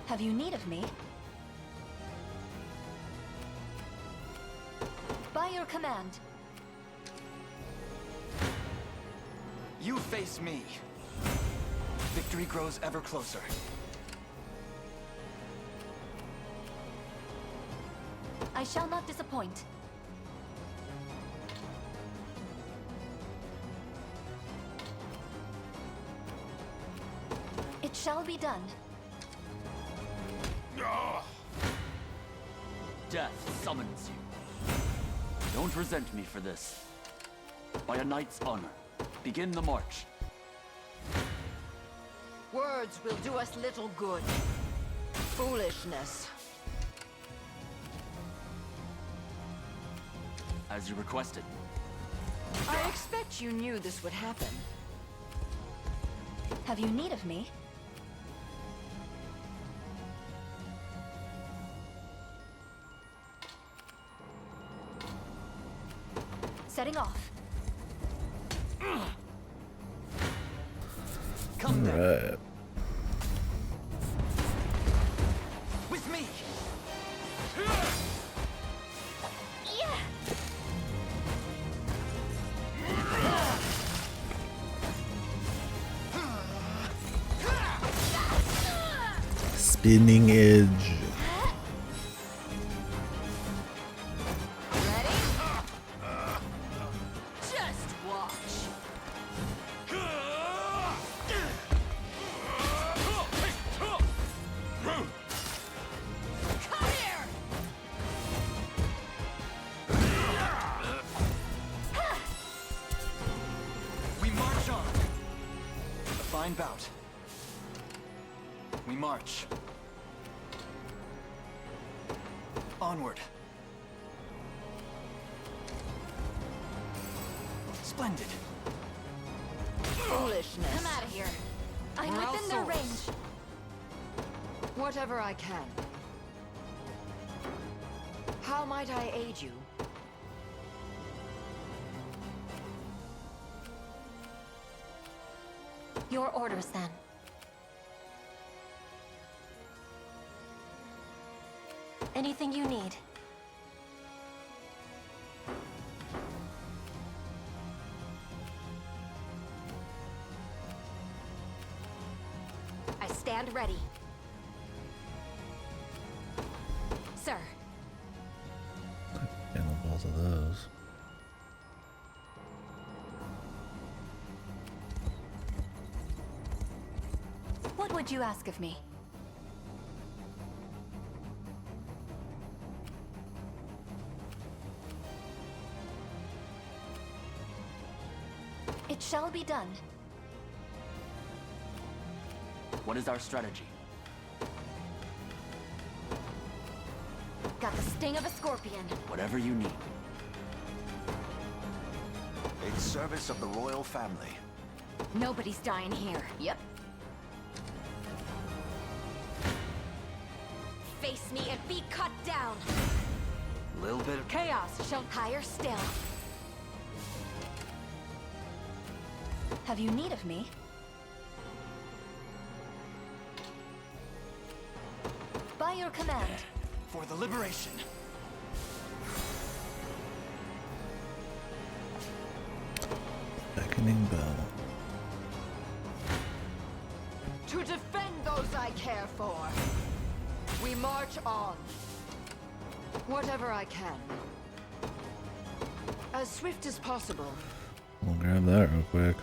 Have you need of me? By your command. You face me. Victory grows ever closer. I shall not disappoint. It shall be done. Death summons you. Don't resent me for this. By a knight's honor. Begin the march. Words will do us little good. Foolishness. As you requested. I expect you knew this would happen. Have you need of me? Setting off. Come then. Alright. With me. Yeah. Spinning edge. Ready? Just watch. Come here! We march on. A fine bout. We march. Onward. Splendid. Foolishness. Come out of here. I'm We're within their all range. souls. Whatever I can. How might I aid you? Your orders, then. Anything you need. I stand ready. Sir. Handle both of those. What would you ask of me? It shall be done. What is our strategy? Got the sting of a scorpion. Whatever you need. In service of the royal family. Nobody's dying here. Yep. Face me and be cut down. Little bit of Chaos shall higher still. Have you need of me? By your command. For the liberation. Beckoning bell. To defend those I care for, we march on. Whatever I can. As swift as possible. We'll grab that real quick.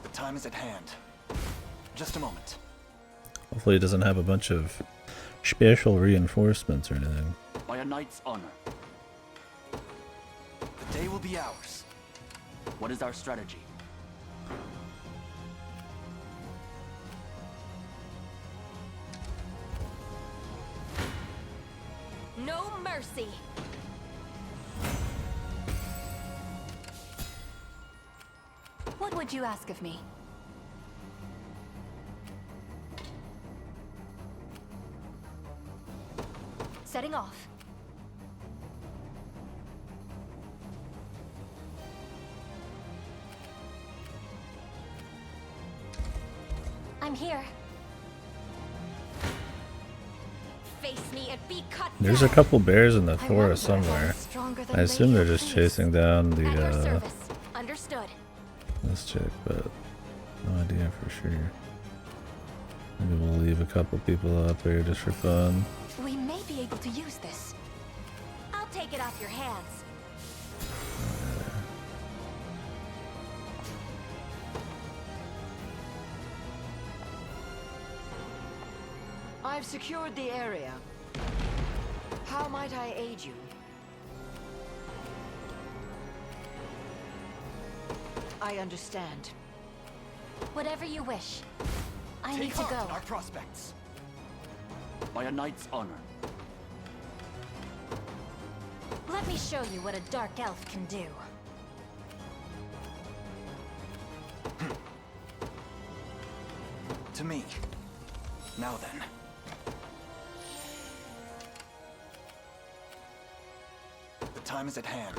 The time is at hand. Just a moment. Hopefully it doesn't have a bunch of special reinforcements or anything. By a knight's honor. The day will be ours. What is our strategy? No mercy. What would you ask of me? Setting off. I'm here. Face me and be cut. There's a couple bears in the I forest wonder if I'm somewhere. stronger than I assume they're Lady just Elise. chasing down At your the service. Understood. this chick, but no idea for sure. Maybe we'll leave a couple people out there just for fun. We may be able to use this. I'll take it off your hands. I've secured the area. How might I aid you? I understand. Whatever you wish. I need Take to heart go. in our prospects. By a knight's honor. Let me show you what a dark elf can do. To me. Now then. The time is at hand.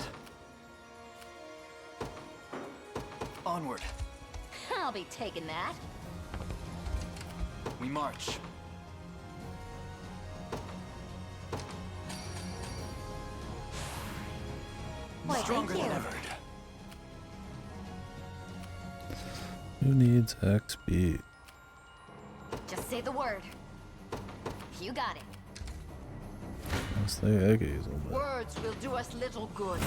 Onward. I'll be taking that. We march. Why, Stronger thank than you. ever. Who needs XP? Just say the word. You got it. Let's lay eggies a little bit. Words will do us little good.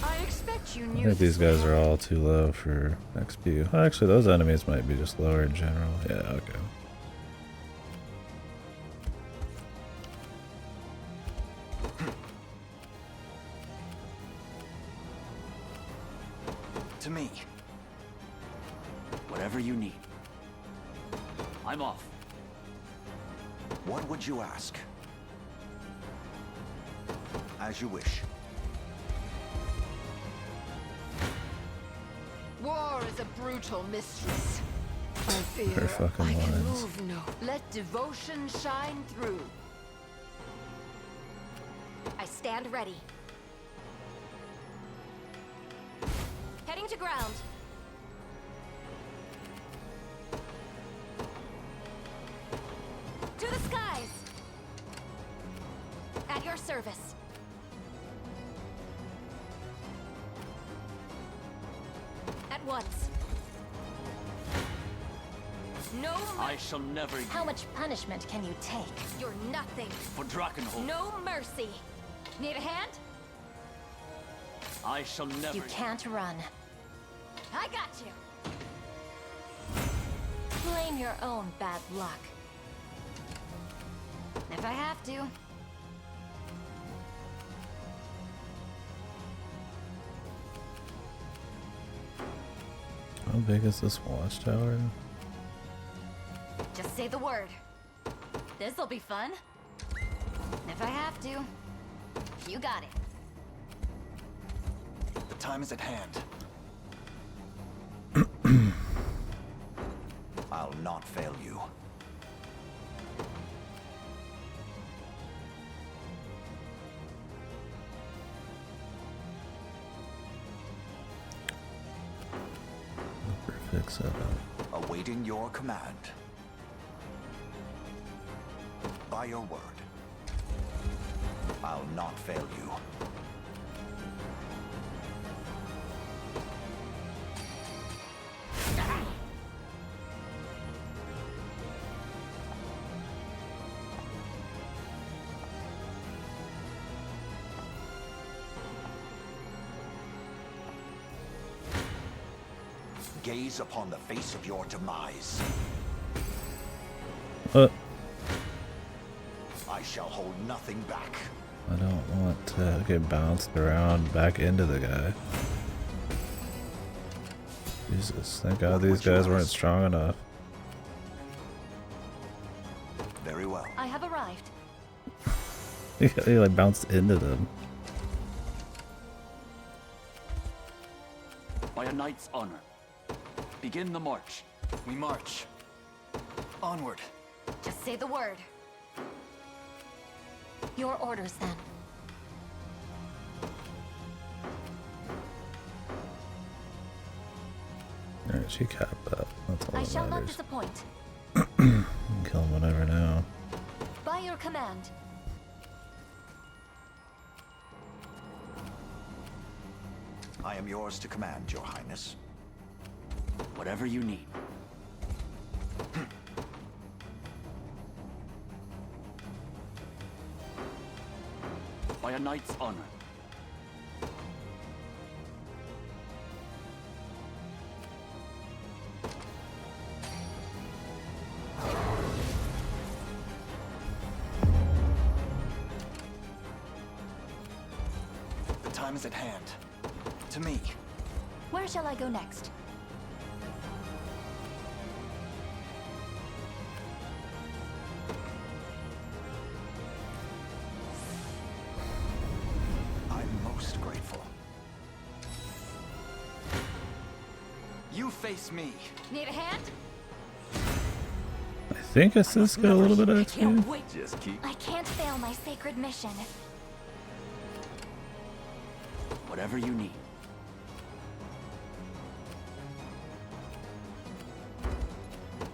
I expect you I knew think these this guys are all too low for XP. Well, actually, those enemies might be just lower in general. Yeah, okay. To me. Whatever you need. I'm off. What would you ask? As you wish. War is a brutal mistress. I fear Her fucking I can lines. move no. Let devotion shine through. I stand ready. Heading to ground. To the skies. At your service. At once. No. I shall never yield. How much punishment can you take? You're nothing. For Drakenhold. No mercy. Need a hand? I shall never. You can't run. I got you. Blame your own bad luck. If I have to. How big is this watchtower? Just say the word. This'll be fun. If I have to. You got it. The time is at hand. I'll not fail you. Perfect setup. Awaiting your command. By your word. I'll not fail you. Gaze upon the face of your demise. I shall hold nothing back. I don't want to get bounced around back into the guy. Jesus, thank God these guys weren't strong enough. Very well. I have arrived. He like bounced into them. By a knight's honor, begin the march. We march. Onward. Just say the word. Your orders, then. Alright, she capped that. That's all I that shall not matters. disappoint. You can kill him whenever now. By your command. I am yours to command, Your Highness. Whatever you need. By a knight's honor. The time is at hand. To me. Where shall I go next? I'm most grateful. You face me. Need a hand? I think assists get a little bit of XP. Can't wait. Just keep. I can't fail my sacred mission. Whatever you need.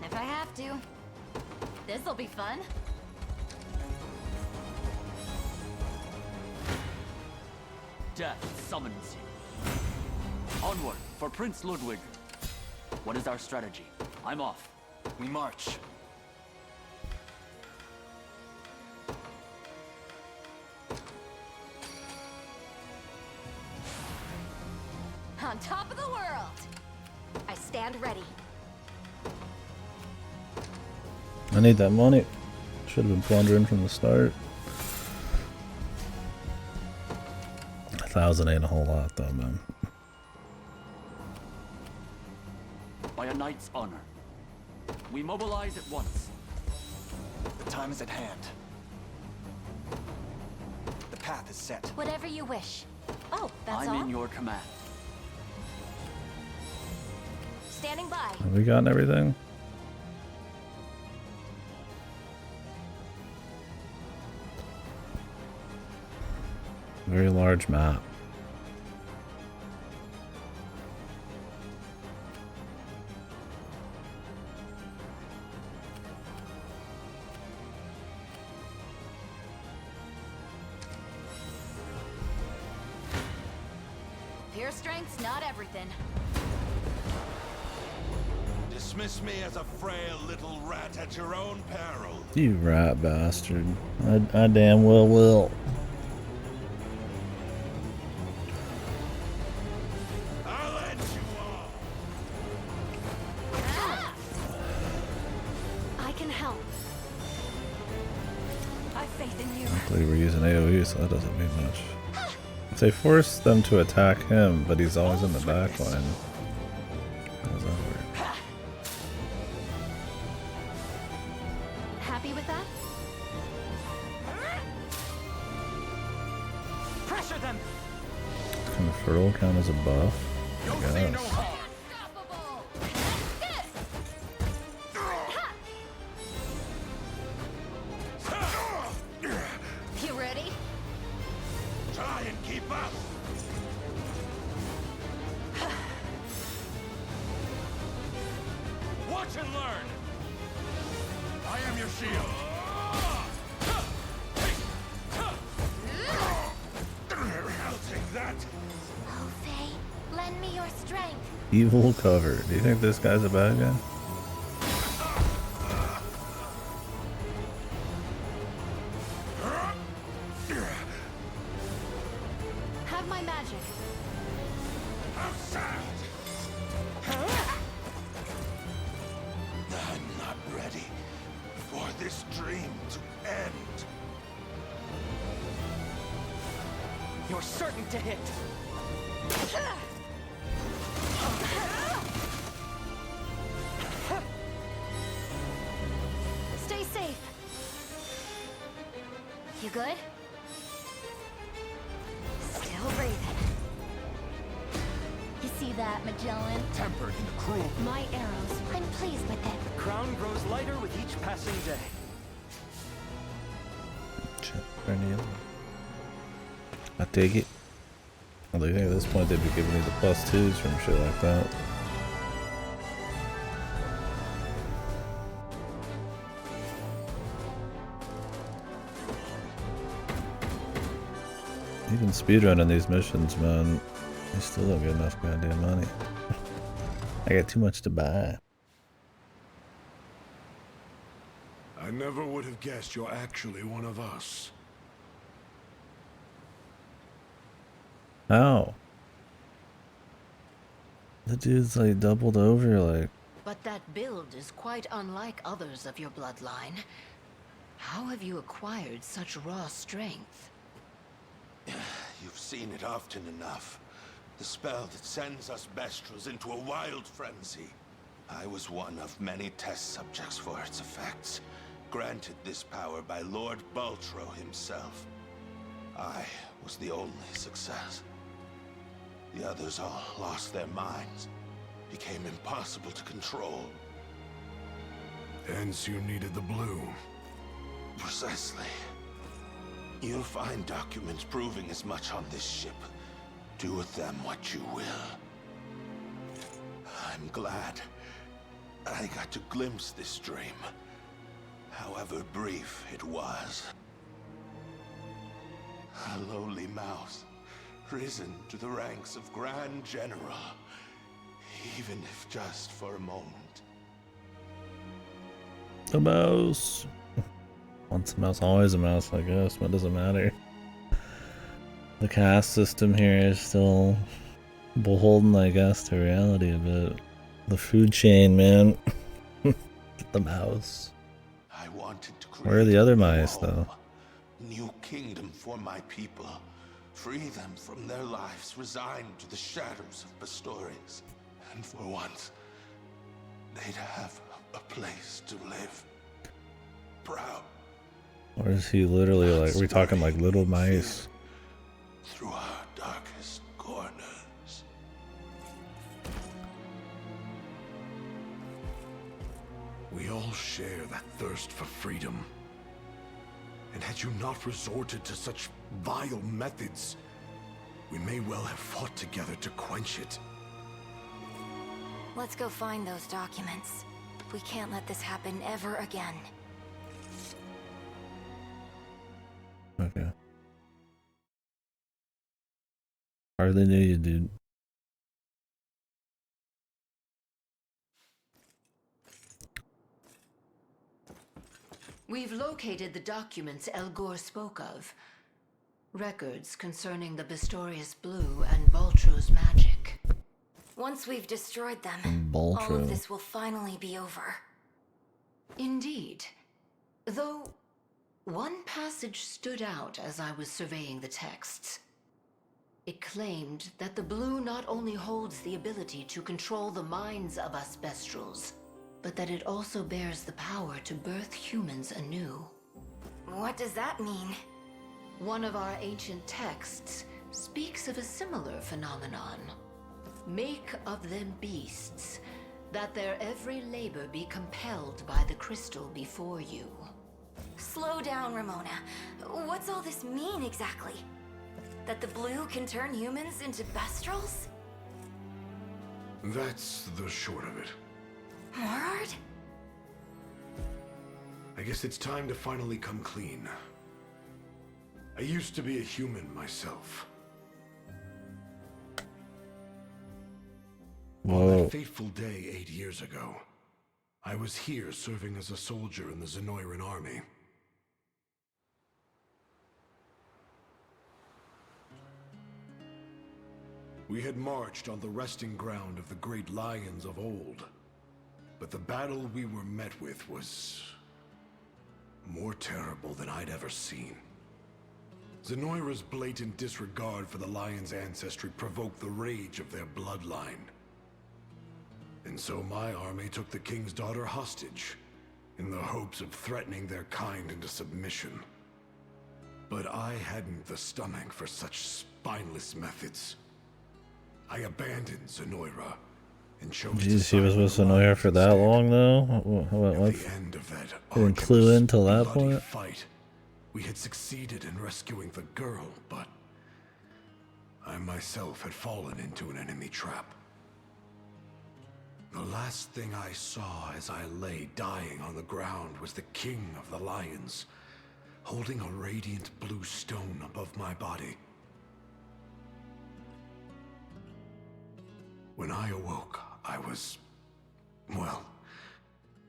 If I have to. This'll be fun. Death summons you. Onward for Prince Ludwig. What is our strategy? I'm off. We march. On top of the world. I stand ready. I need that money. Should have been plundering from the start. 1,000 ain't a whole lot though, man. By a knight's honor. We mobilize at once. The time is at hand. The path is set. Whatever you wish. Oh, that's all? I'm in your command. Standing by. Have we gotten everything? Very large map. Pure strength's not everything. Dismiss me as a frail little rat at your own peril. You rat bastard. I damn well will. I'll let you off. Ah! I can help. I've faith in you. Luckily we're using AoE, so that doesn't mean much. If they force them to attack him, but he's always in the back line. How does that work? Happy with that? Pressure them! Can the fertile count as a buff? I guess. Unstoppable! You ready? Try and keep up. Watch and learn! I am your shield. that? Oh, Faye, lend me your strength. Evil cover. Do you think this guy's a bad guy? Have my magic. Outside! I'm not ready for this dream to end. You're certain to hit. Stay safe. You good? Still breathing. You see that, Magellan? Tempered in the cruel. My arrows. I'm pleased with it. The crown grows lighter with each passing day. I take it. Well, I think at this point they'd be giving me the +2s from shit like that. Even speedrunning these missions, man, I still don't get enough goddamn money. I got too much to buy. I never would have guessed you're actually one of us. How? The dude's like doubled over, like. But that build is quite unlike others of your bloodline. How have you acquired such raw strength? You've seen it often enough. The spell that sends us Bestrels into a wild frenzy. I was one of many test subjects for its effects, granted this power by Lord Baltro himself. I was the only success. The others all lost their minds, became impossible to control. Hence you needed the blue. Precisely. You'll find documents proving as much on this ship. Do with them what you will. I'm glad I got to glimpse this dream, however brief it was. A lowly mouse, risen to the ranks of Grand General, even if just for a moment. A mouse. Once a mouse, always a mouse, I guess, but it doesn't matter. The caste system here is still beholden, I guess, to reality a bit. The food chain, man. The mouse. I wanted to create Where are the other a new mice, home, though? New kingdom for my people. Free them from their lives resigned to the shadows of Pistorius. And for once, they'd have a place to live. Proud. Or is he literally like, we're talking like little mice? Through our darkest corners. We all share that thirst for freedom. And had you not resorted to such vile methods, we may well have fought together to quench it. Let's go find those documents. We can't let this happen ever again. Okay. Hardly knew you, dude. We've located the documents Elgor spoke of. Records concerning the Pistorius Blue and Baltro's magic. Once we've destroyed them, all of this will finally be over. Indeed. Though, one passage stood out as I was surveying the texts. It claimed that the blue not only holds the ability to control the minds of us Bestrels, but that it also bears the power to birth humans anew. What does that mean? One of our ancient texts speaks of a similar phenomenon. Make of them beasts, that their every labor be compelled by the crystal before you. Slow down, Ramona. What's all this mean exactly? That the blue can turn humans into Bestrels? That's the short of it. Morard? I guess it's time to finally come clean. I used to be a human myself. a fateful day 8 years ago. I was here serving as a soldier in the Zenoiran army. We had marched on the resting ground of the great lions of old. But the battle we were met with was more terrible than I'd ever seen. Zenoira's blatant disregard for the lion's ancestry provoked the rage of their bloodline. And so my army took the king's daughter hostage, in the hopes of threatening their kind into submission. But I hadn't the stomach for such spineless methods. I abandoned Zenoira and chose Jeez, she was with Zenoira for that long, though? What? At the end of that Didn't clue in till that point? fight, we had succeeded in rescuing the girl, but I myself had fallen into an enemy trap. The last thing I saw as I lay dying on the ground was the king of the lions, holding a radiant blue stone above my body. When I awoke, I was, well,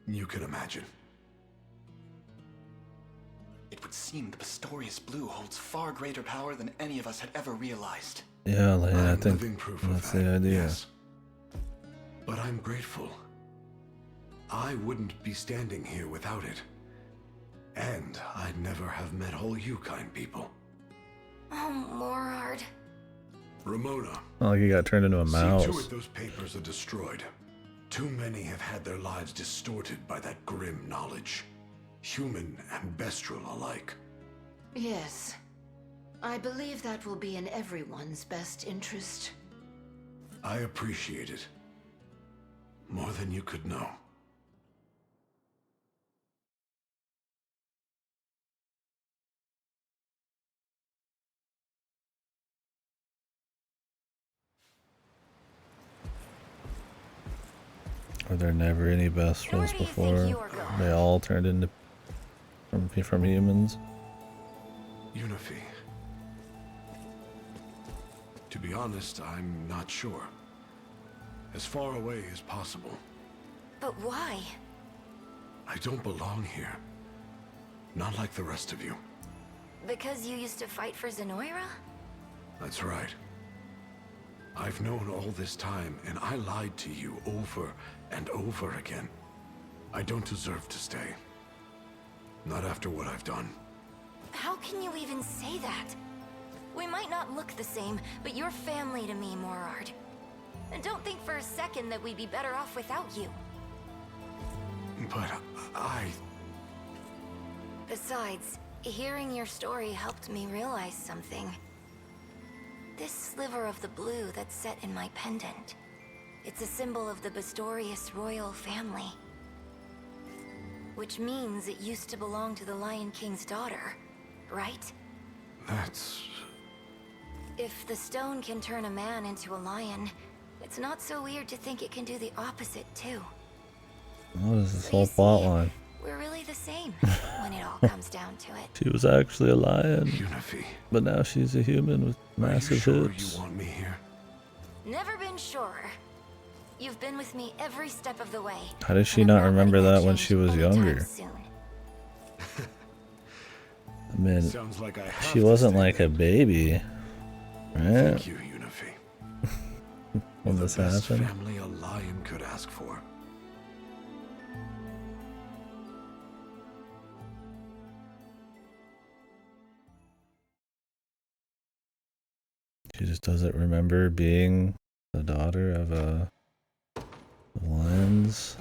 you can imagine. It would seem the Pistorius Blue holds far greater power than any of us had ever realized. Yeah, Lane, I think living proof of that's that, the idea. yes. But I'm grateful. I wouldn't be standing here without it. And I'd never have met all you kind people. Oh, Morard. Ramona. Oh, he got turned into a mouse. See to it those papers are destroyed. Too many have had their lives distorted by that grim knowledge. Human and bestial alike. Yes. I believe that will be in everyone's best interest. I appreciate it. More than you could know. Were there never any Bestrels before? They all turned into from humans. Unifi. To be honest, I'm not sure. As far away as possible. But why? I don't belong here. Not like the rest of you. Because you used to fight for Zenoira? That's right. I've known all this time, and I lied to you over and over again. I don't deserve to stay. Not after what I've done. How can you even say that? We might not look the same, but you're family to me, Morard. And don't think for a second that we'd be better off without you. But Besides, hearing your story helped me realize something. This sliver of the blue that's set in my pendant. It's a symbol of the Pistorius royal family. Which means it used to belong to the Lion King's daughter, right? That's... If the stone can turn a man into a lion, it's not so weird to think it can do the opposite, too. What is this whole plot line? We're really the same when it all comes down to it. She was actually a lion, Unifi. but now she's a human with massive Are you sure hips. you want me here? Never been surer. You've been with me every step of the way. How does she not remember that when she was younger? I mean, Sounds like I have she to wasn't stay like a then. baby, right? Thank you, Unifi. When The this best happened. family a lion could ask for. She just doesn't remember being the daughter of a lions.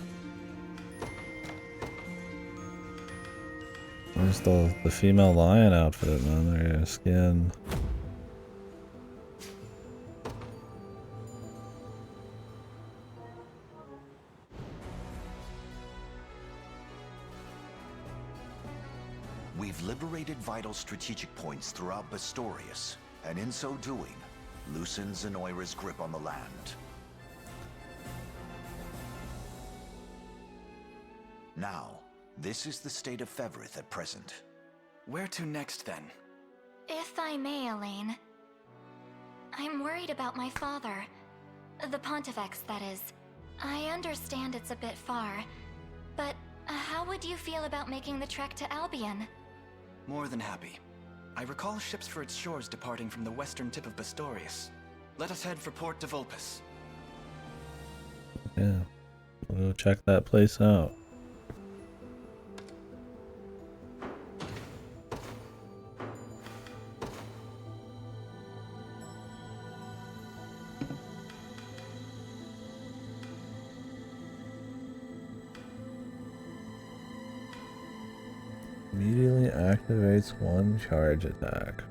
Where's the female lion outfit, man? Their skin. We've liberated vital strategic points throughout Pistorius, and in so doing, loosened Zenoira's grip on the land. Now, this is the state of Fevrith at present. Where to next, then? If I may, Elaine. I'm worried about my father. The Pontifex, that is. I understand it's a bit far, but how would you feel about making the trek to Albion? More than happy. I recall ships for its shores departing from the western tip of Bastorius. Let us head for Port de Vulpes. Yeah, we'll go check that place out. Immediately activates one charge attack.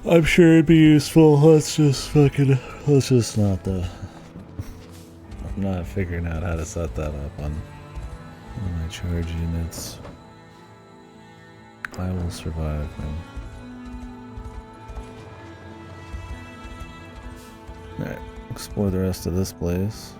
I'm sure it'd be useful. Let's just not I'm not figuring out how to set that up on my charge units. I will survive, man. Alright, explore the rest of this place.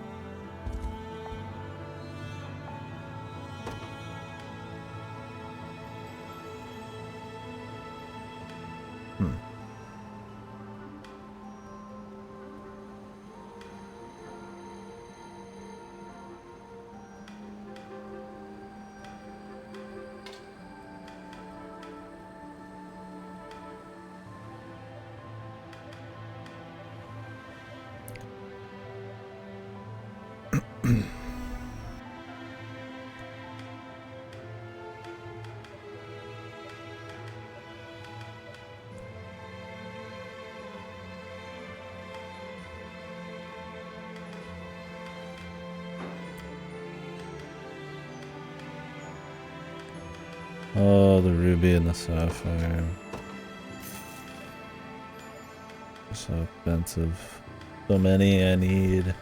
Oh, the ruby and the sapphire. So expensive. So many I need.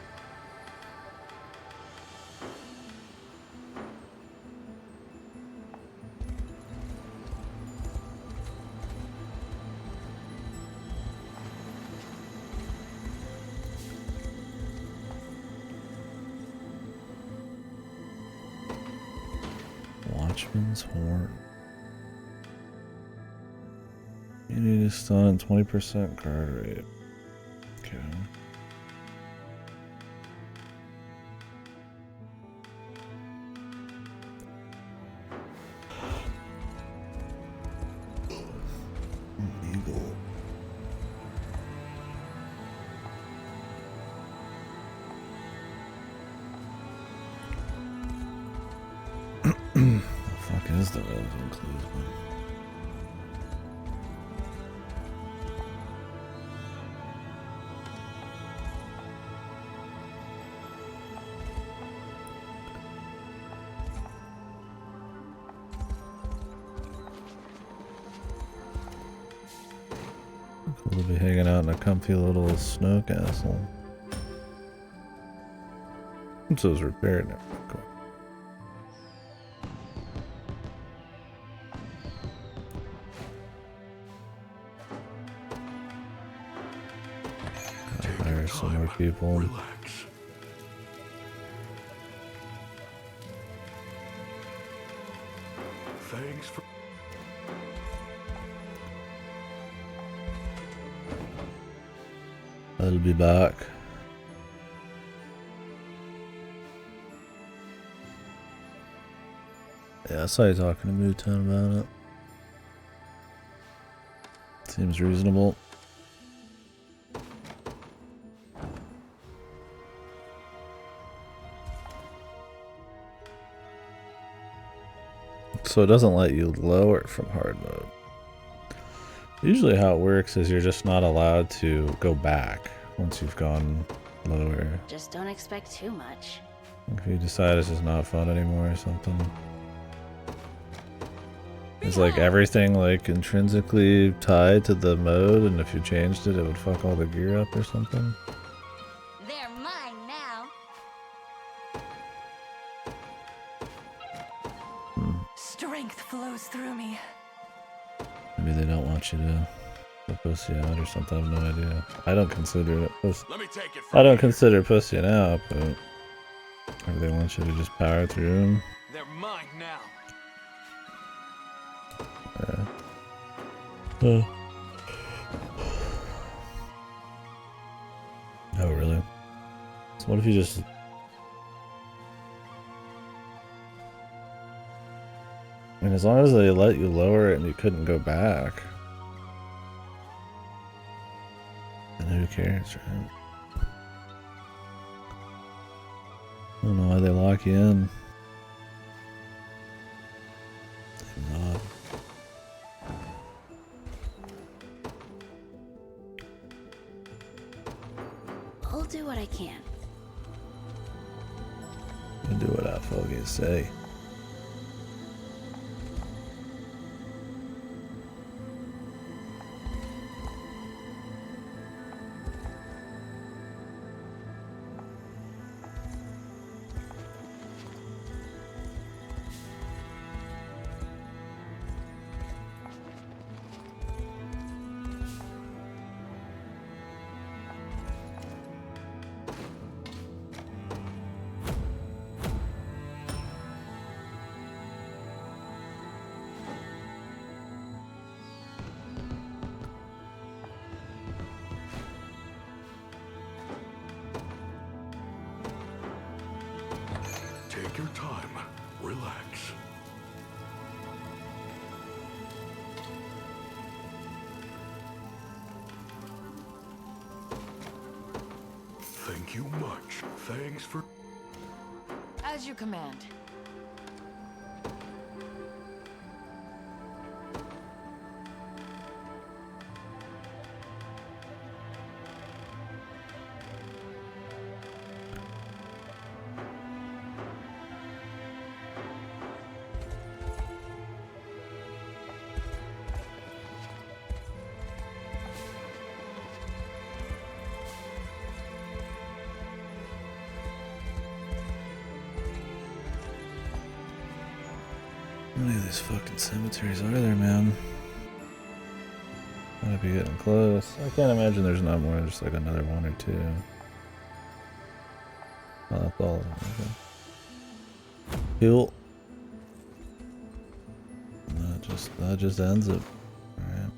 Watchman's horn. You need to stun 20% guard rate. Okay. Eagle. The fuck is the relevant clues? Cool to be hanging out in a comfy little snow castle. So it's repaired now. Cool. There's some more people. Relax. Thanks for... I'll be back. Yeah, I saw you talking to Mootown about it. Seems reasonable. So it doesn't let you lower it from hard mode. Usually how it works is you're just not allowed to go back once you've gone lower. Just don't expect too much. If you decide it's just not fun anymore or something. Is like everything like intrinsically tied to the mode, and if you changed it, it would fuck all the gear up or something? They're mine now. Strength flows through me. Maybe they don't want you to pussy out or something. I have no idea. I don't consider it Let me take it from I don't here. consider pussying out, but maybe they want you to just power through them. They're mine now. Yeah. Oh, really? So what if you just... I mean, as long as they let you lower it and you couldn't go back, then who cares, right? I don't know why they lock you in. They're not. I'll do what I can. You do what I fucking say. Take your time. Relax. Thank you much. Thanks for... As you command. How many of these fucking cemeteries are there, man? Gotta be getting close. I can't imagine there's not more, just like another one or two. Oh, that's all of them. Okay. Cool. That just ends it. Alright.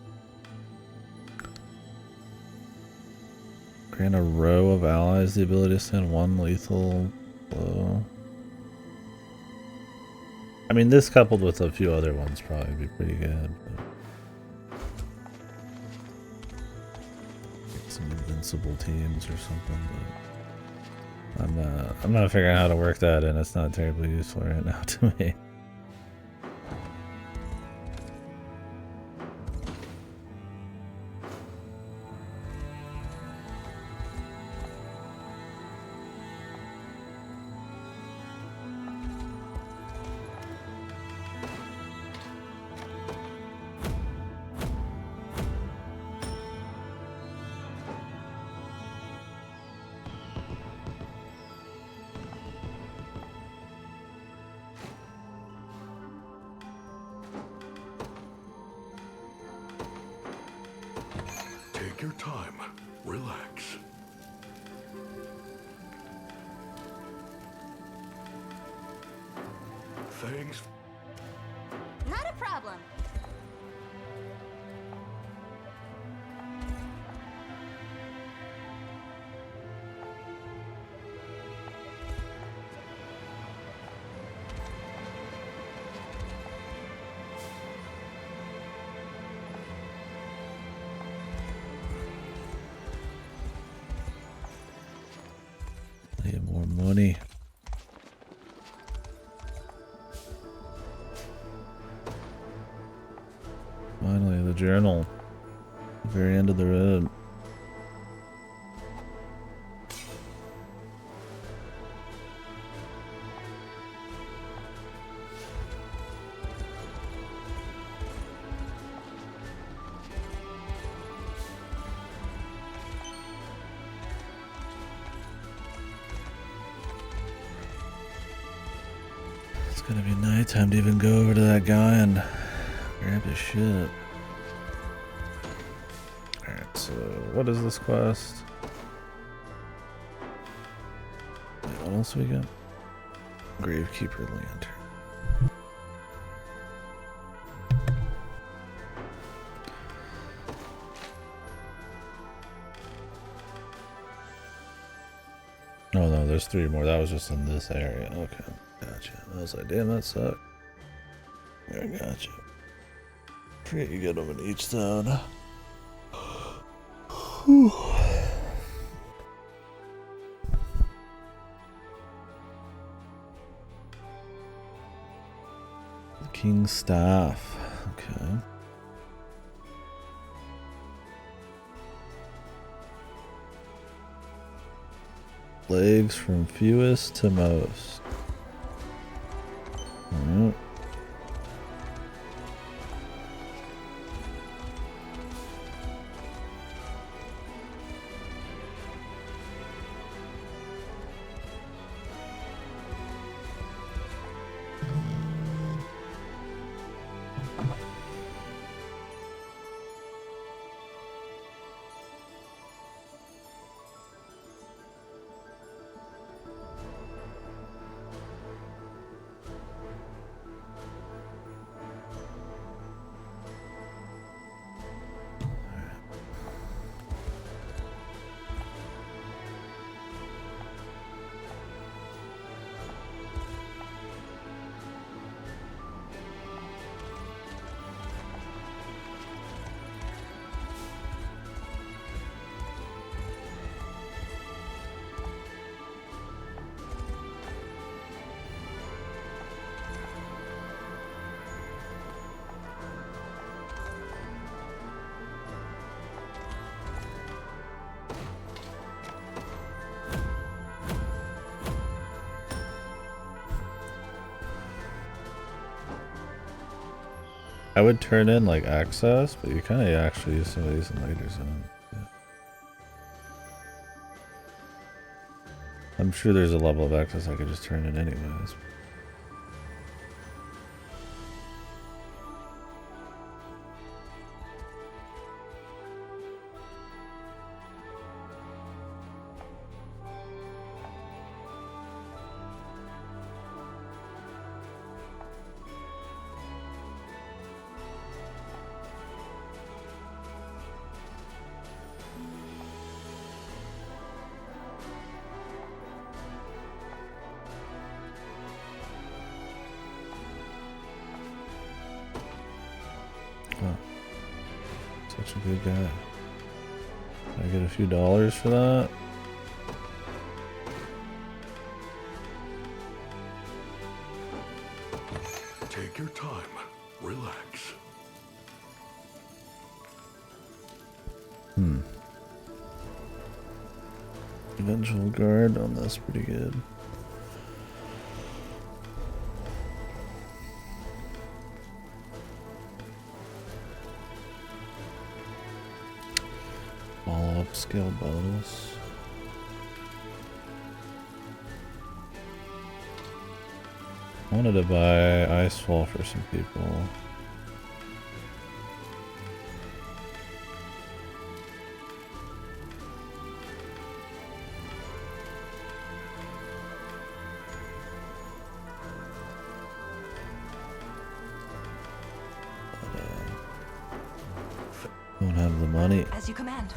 Grant a row of allies the ability to send one lethal blow. I mean, this coupled with a few other ones probably be pretty good. But some invincible teams or something. But I'm not figuring out how to work that in. It's not terribly useful right now to me. Take your time. Relax. Thanks. Not a problem. Need more money. Finally, the journal. The very end of the road. It's gonna be nighttime to even go over to that guy and grab his shit. Alright, so what is this quest? Wait, what else we got? Gravekeeper Lantern. there's 3 more. That was just in this area. Okay, gotcha. I was like, damn, that sucked. I gotcha. Forget you get them in each zone. Whew. The King's Staff. Okay. Legs from fewest to most. Alright. I would turn in like access, but you kind of actually use some of these in later zone. Yeah. I'm sure there's a level of access I could just turn in anyways. Such a good guy. I get a few dollars for that. Take your time. Relax. Eventual guard on this pretty good. All upscale bonus. I wanted to buy Icefall for some people. Don't have the money. As you command.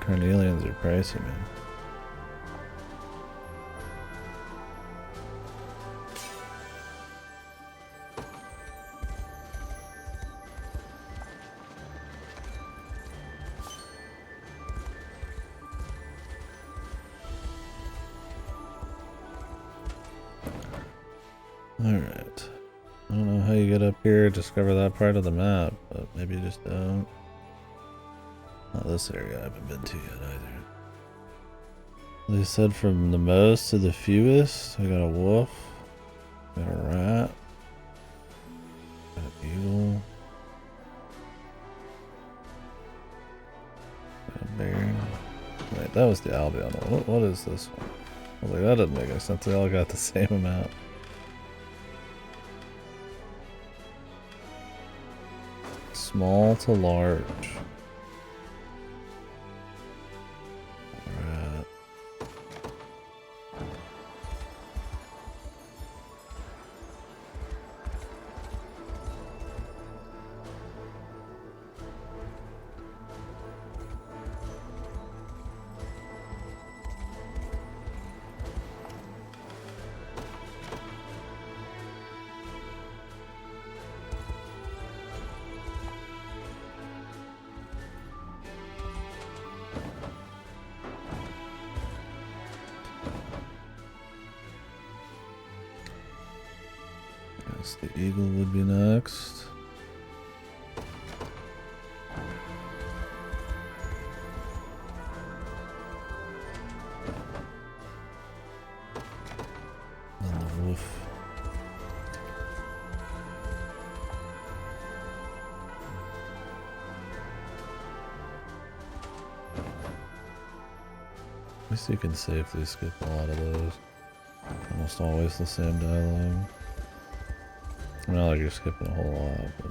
Carnelians are pricey, man. Alright. I don't know how you get up here, discover that part of the map, but maybe you just don't. Not this area I haven't been to yet either. They said from the most to the fewest. I got a wolf. Got a rat. Got a beetle. Got a bear. Wait, that was the Albion one. What is this one? I was like, that doesn't make any sense. They all got the same amount. Small to large. Rat. Guess the eagle would be next. And the wolf. At least you can safely skip a lot of those. Almost always the same dialogue. Not like you're skipping a whole lot, but...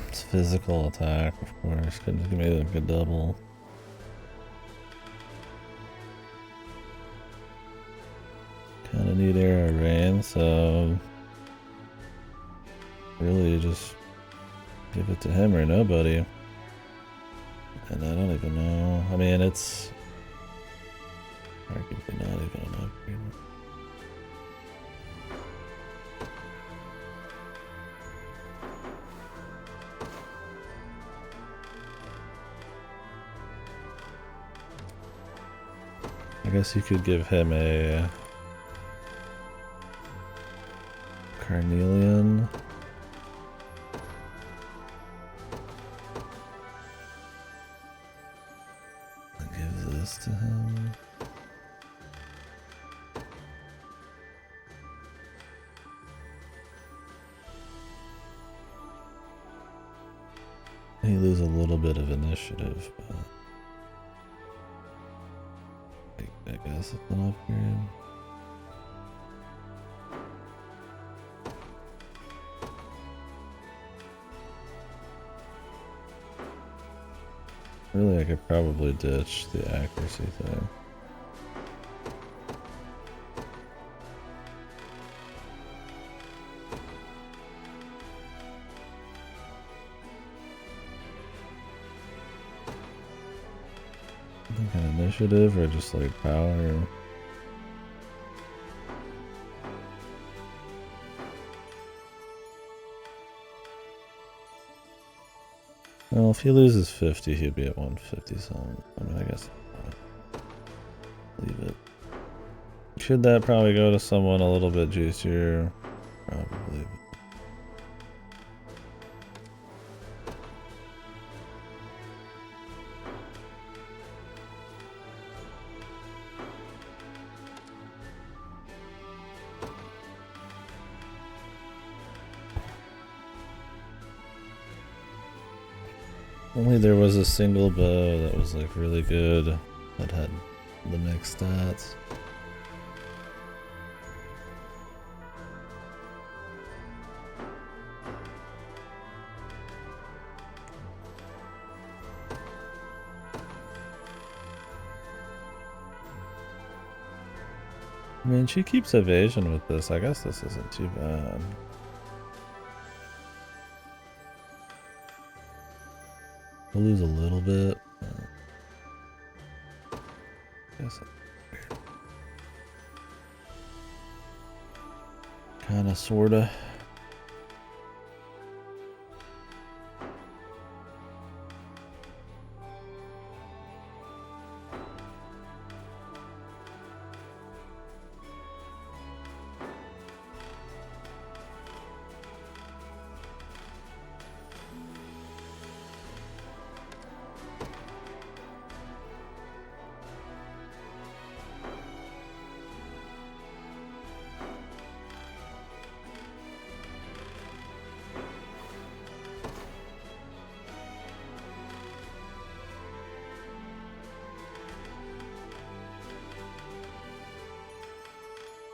It's physical attack, of course. Couldn't give me like a double. Kinda need air rain, so really just give it to him or nobody. And I don't even know. I mean, it's arguably not even an upgrade. I guess you could give him a Carnelian. And give this to him. He loses a little bit of initiative, but I guess it's an upgrade. Really, I could probably ditch the accuracy thing. I think an initiative or just like power. Well, if he loses 50, he'd be at 150 something. I mean, I guess leave it. Should that probably go to someone a little bit juicier? Probably. Only there was a single bow that was like really good, that had the mixed stats. I mean, she keeps evasion with this. I guess this isn't too bad. We'll lose a little bit. Guess kinda, sorta.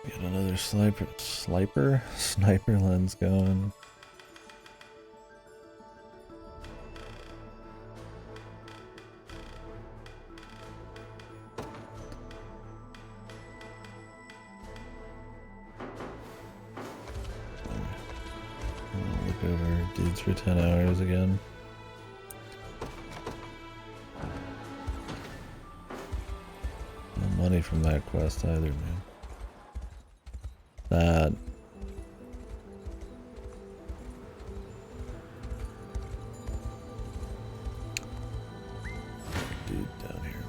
Get another sniper lens going. I'll look over dudes for 10 hours again. No money from that quest either, man. That. Dude down here.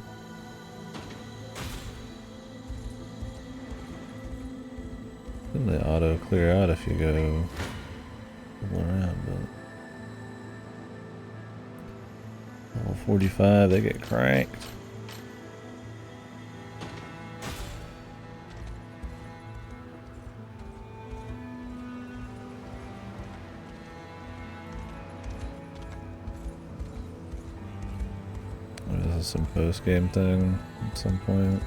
Then they auto clear out if you go around, but level 45, they get cranked. This is some post-game thing at some point.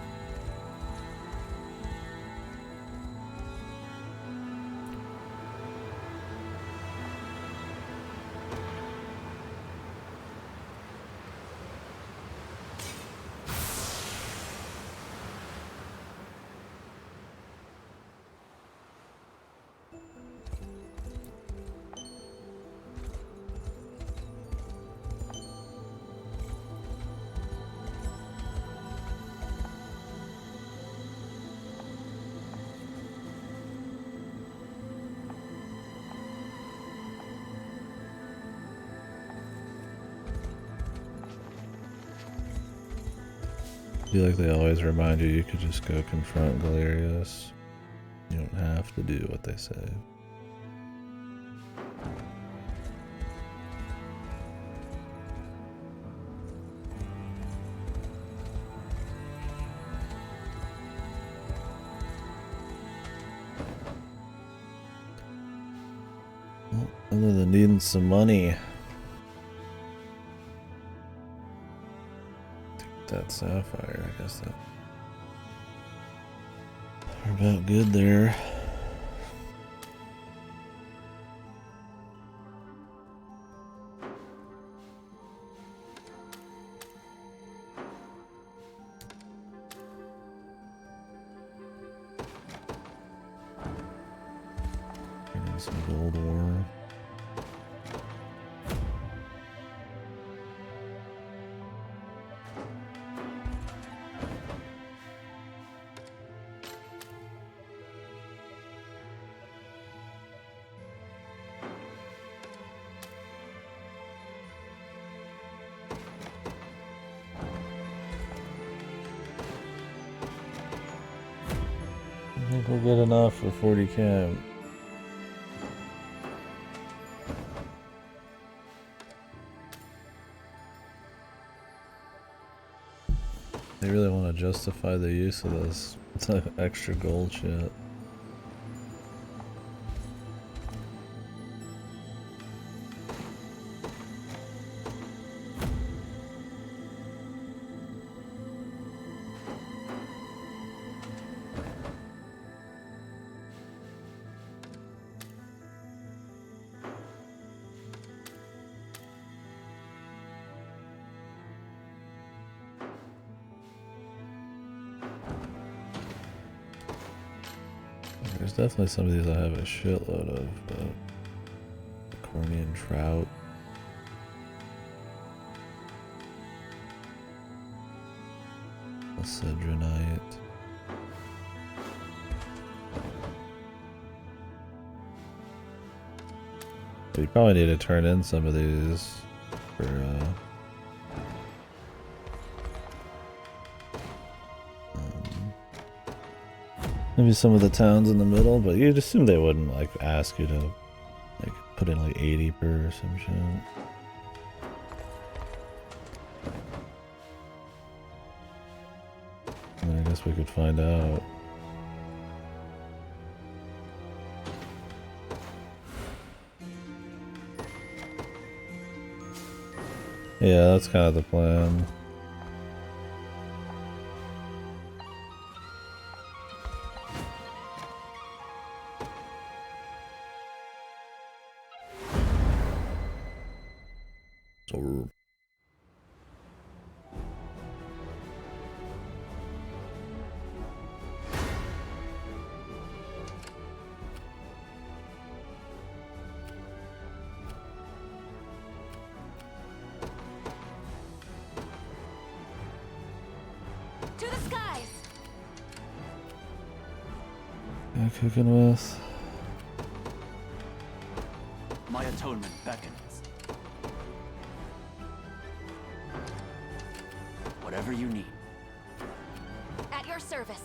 I feel like they always remind you could just go confront Galerius. You don't have to do what they say. Well, other than needing some money. That sapphire, I guess that we're about good there. Getting some gold ore. I think we'll get enough for 40k. They really want to justify the use of this extra gold shit. There's definitely some of these I have a shitload of, but Cornian trout. Cedronite. We probably need to turn in some of these for maybe some of the towns in the middle, but you'd assume they wouldn't like ask you to like put in like 80 per or some shit. I guess we could find out. Yeah, that's kind of the plan. So To the skies! I'm cooking with. My atonement beckons. Whatever you need. At your service.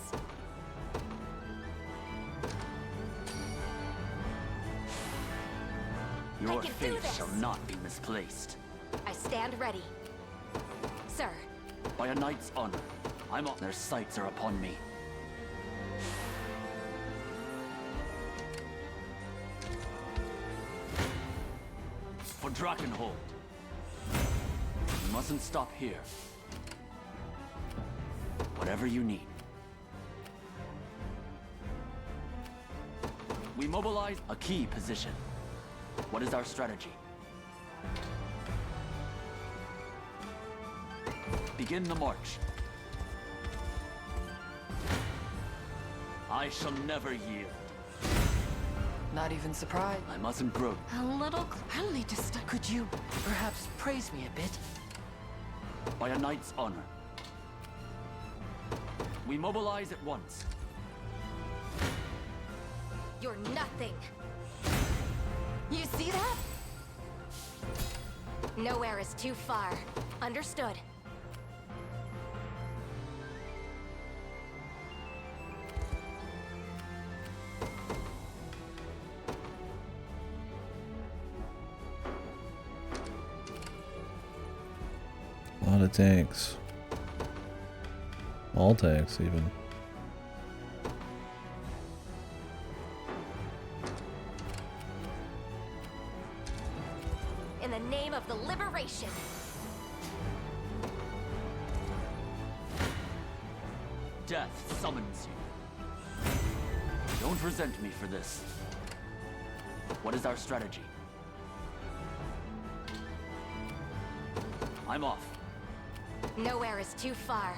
Your can do faith this. shall not be misplaced. I stand ready. Sir, By a knight's honor, I'm on. Their sights are upon me. For Drakenhold. You mustn't stop here. Whatever you need. We mobilize a key position. What is our strategy? Begin the march. I shall never yield. Not even surprised. I mustn't grow. A little. I'll need to stop. Could you perhaps praise me a bit? By a knight's honor. We mobilize at once. you're nothing. You see that? Nowhere is too far. Understood. A lot of tanks. All tanks, even. In the name of the liberation. Death summons you. Don't resent me for this. What is our strategy? I'm off. Nowhere is too far.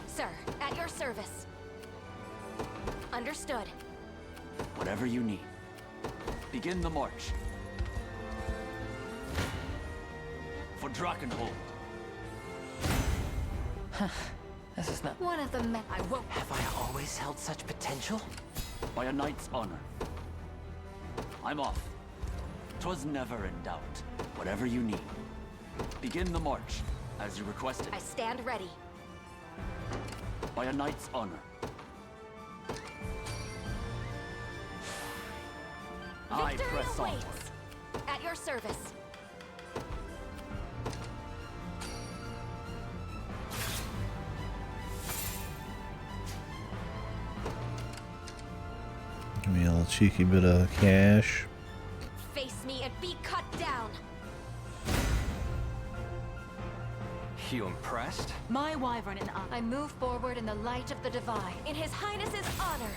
Sir, at your service. Understood. Whatever you need. Begin the march. For Drakenhold. This is not... One of the men I won't... Have I always held such potential? By a knight's honor. I'm off. 'Twas never in doubt. Whatever you need. Begin the march, as you requested. I stand ready. By a knight's honor. I Victory press onward. awaits. At your service. Give me a little cheeky bit of cash. Face me and be cut down. You impressed? My wyvern and I move forward in the light of the divine. In His Highness's honor.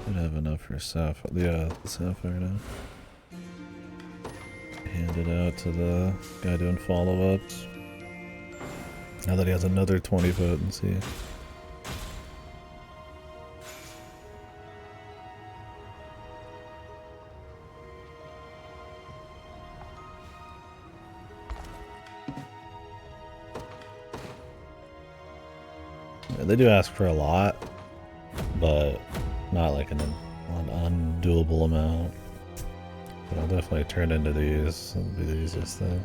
Should have enough for Sapphire. Yeah, the Sapphire now. Hand it out to the guy doing follow-ups. Now that he has another 20 potency. Yeah, they do ask for a lot, but not like an undoable amount. But I'll definitely turn into these. It'll be the easiest thing.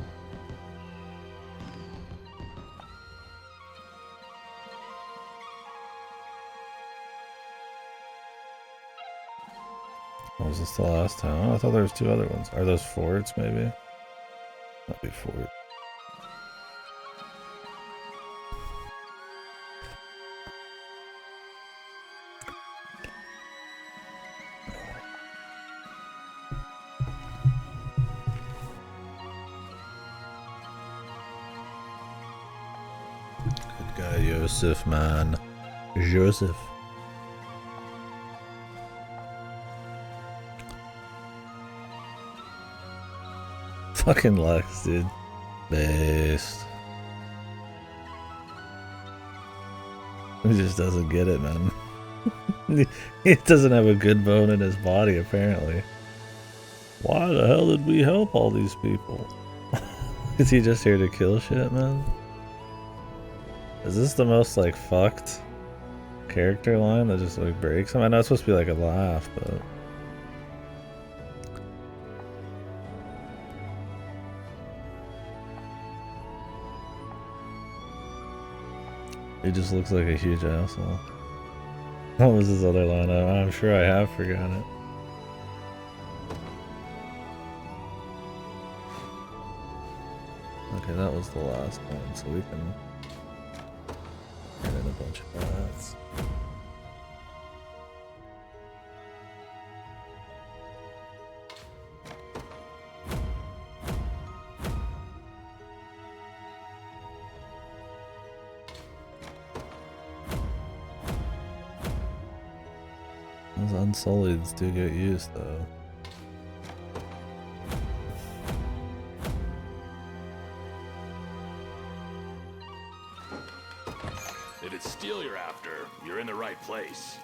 Oh, was this the last town? I thought there was two other ones. Are those forts, maybe? Might be fort. Joseph, man. Joseph. Fucking Lex, dude. Based. He just doesn't get it, man. He doesn't have a good bone in his body, apparently. Why the hell did we help all these people? Is he just here to kill shit, man? Is this the most, like, fucked character line that just, like, breaks him? I know it's supposed to be, like, a laugh, but... He just looks like a huge asshole. What was his other line? I'm sure I have forgotten it. Okay, that was the last one, so we can get in a bunch of bats. Those Unsullieds do get used, though. If it's steel you're after, you're in the right place.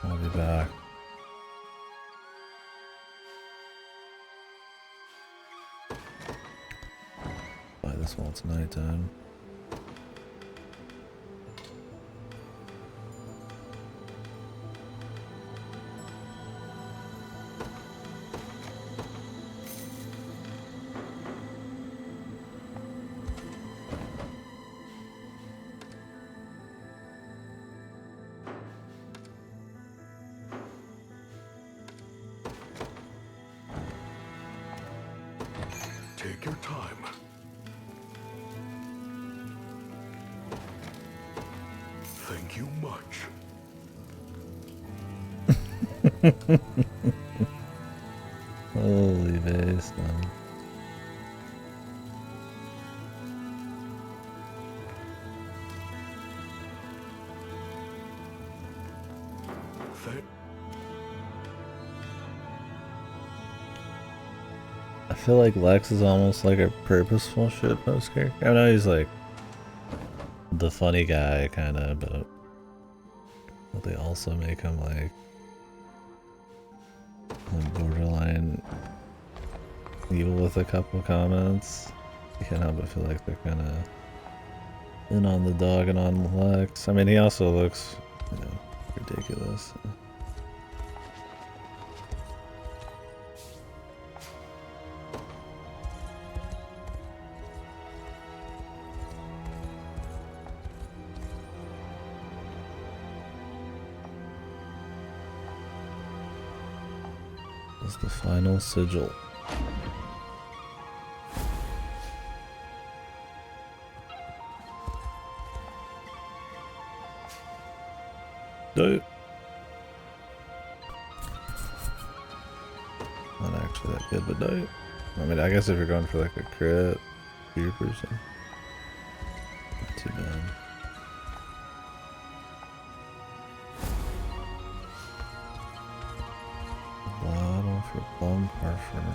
I'll be back. Buy this while it's nighttime. Take your time. Thank you much. Holy base, man. I feel like Lex is almost like a purposeful shitpost character. I know he's like the funny guy kinda, but they also make him like borderline evil with a couple comments. You can't help but feel like they're kinda in on the dog and on Lex. I mean, he also looks, you know, ridiculous. This is the final sigil. Dope. Not actually that good, but dope. I mean, I guess if you're going for like a crit, fear person, not too bad. Bottle for plum parfum.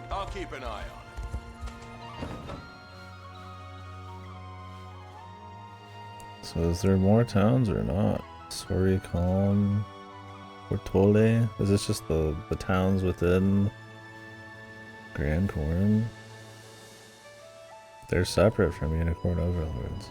I'll keep an eye on it. So is there more towns or not? Sorry, Calm, Portole? Is this just the towns within Grand Corn? They're separate from Unicorn Overlord, so...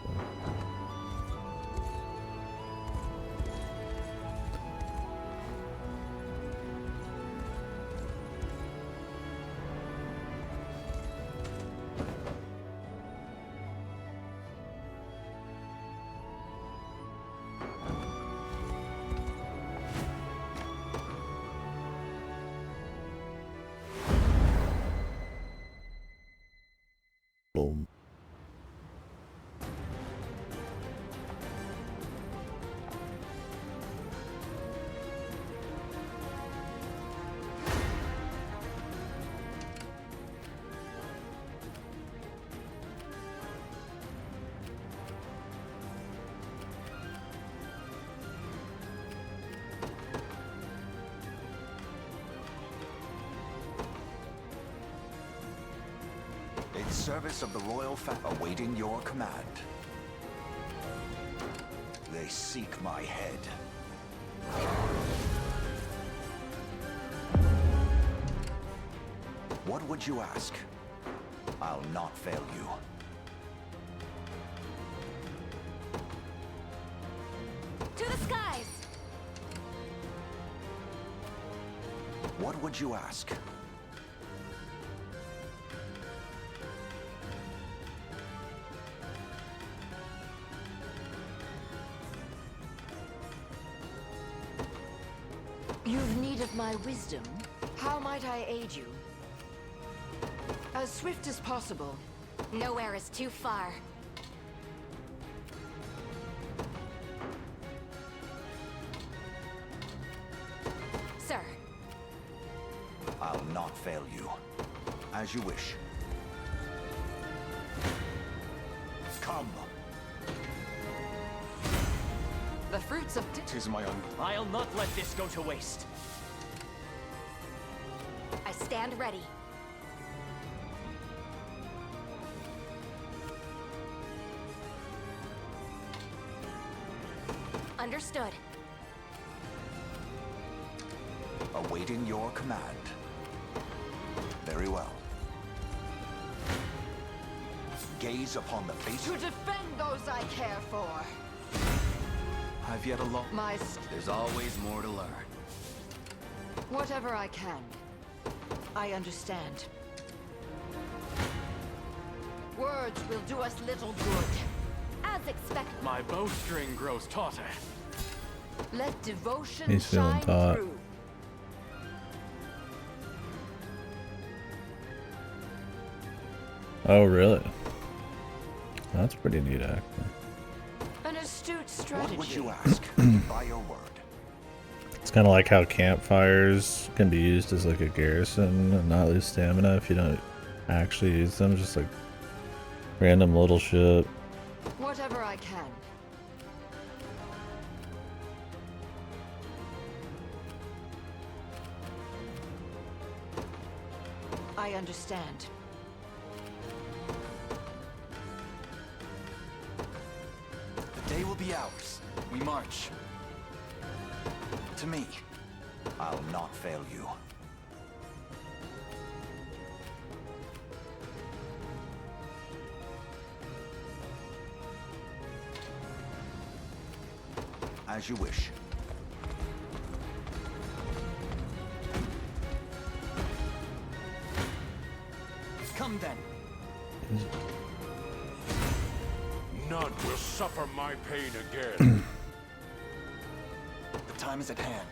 Boom. service of the royal awaiting your command. They seek my head. What would you ask? I'll not fail you. To the skies! What would you ask? You've need of my wisdom. How might I aid you? As swift as possible. Nowhere is too far. Sir. I'll not fail you. As you wish. Come. The fruits of... Tis my own. I'll not let this go to waste. I stand ready. Understood. Awaiting your command. Very well. Gaze upon the face... To defend those I care for. I've yet a long... There's always more to learn. Whatever I can. I understand. Words will do us little good. As expected. My bowstring grows tauter. Let devotion He's feeling shine taut. through. Oh, really? That's pretty neat, actually. An astute strategy. What would you ask? By your word. It's kind of like how campfires can be used as like a garrison and not lose stamina if you don't actually use them. Just like random little shit. Whatever I can. I understand. The day will be ours. We march. To me. I'll not fail you. As you wish. Come then. None will suffer my pain again. The time is at hand.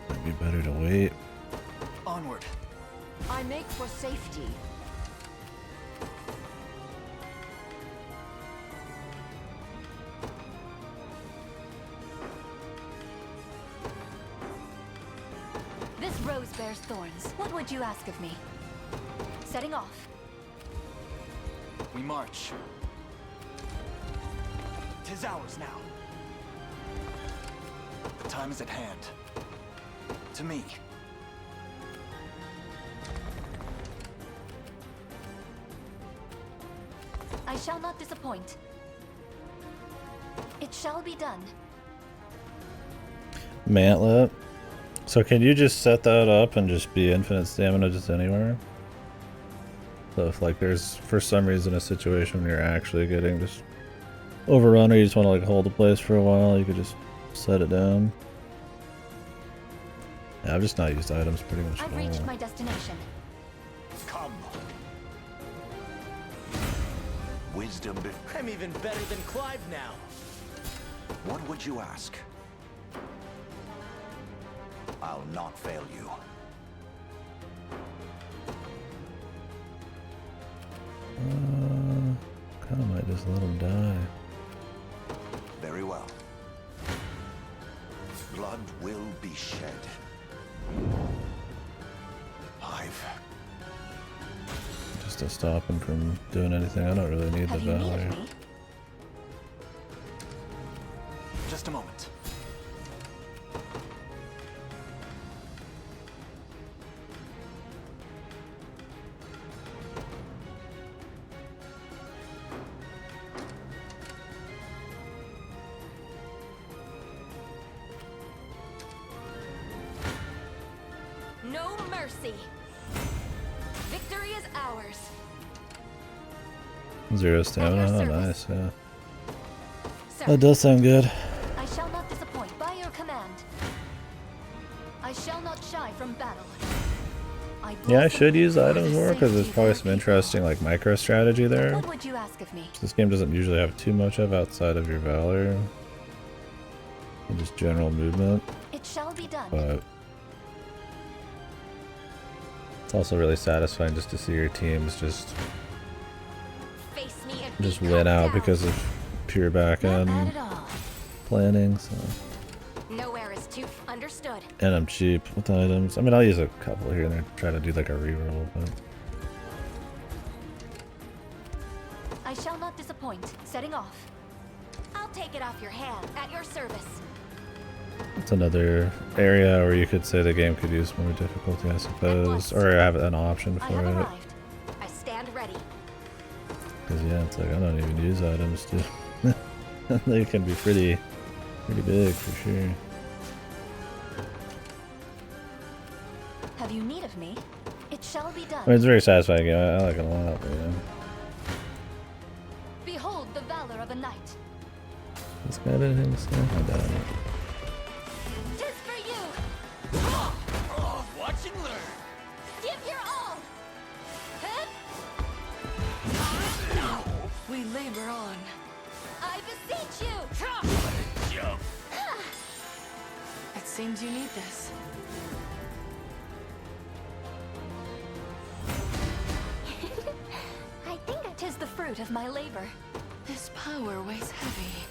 It'd be better to wait. Onward. I make for safety. This rose bears thorns. What would you ask of me? Setting off. We march. 'Tis ours now. The time is at hand. To me. I shall not disappoint. It shall be done. Mantlet. So can you just set that up and just be infinite stamina just anywhere? So if like there's for some reason a situation where you're actually getting just overrun or you just want to like hold the place for a while, you could just set it down. Yeah, I've just not used items pretty much at I've all. reached my destination. Come. Wisdom I'm even better than Clive now. What would you ask? I'll not fail you. Kind of might just let him die. Very well. Blood will be shed. Just to stop him from doing anything. I don't really need the valor. Just a moment. no mercy. Victory is ours. 0 stamina. Oh, nice. Yeah. Sir, That does sound good. I shall not disappoint by your command. I shall not shy from battle. Yeah, I should use items more because there's probably some interesting like micro strategy there. What would you ask of me? This game doesn't usually have too much of outside of your valor and just general movement, It shall be done. but it's also really satisfying just to see your teams just face me and just be win cut out down. because of pure back Not bad end at all. planning. So. Nowhere is too understood. And I'm cheap with items. I mean, I'll use a couple here and there, try to do like a reroll, but I shall not disappoint. Setting off. I'll take it off your hand. At your service. it's another area where you could say the game could use more difficulty, I suppose, or have an option I for have it. arrived. I stand ready. Because yeah, it's like I don't even use items to. They can be pretty big for sure. Have you need of me? It shall be done. I mean, it's a very satisfying game. I like it a lot. But, yeah. Behold the valor of a knight. This guy have anything to say? I doubt it. Tis for you. Watch and learn. Give your all. We labor on. I beseech you. Jump. It seems you need this. I think it is the fruit of my labor. This power weighs heavy.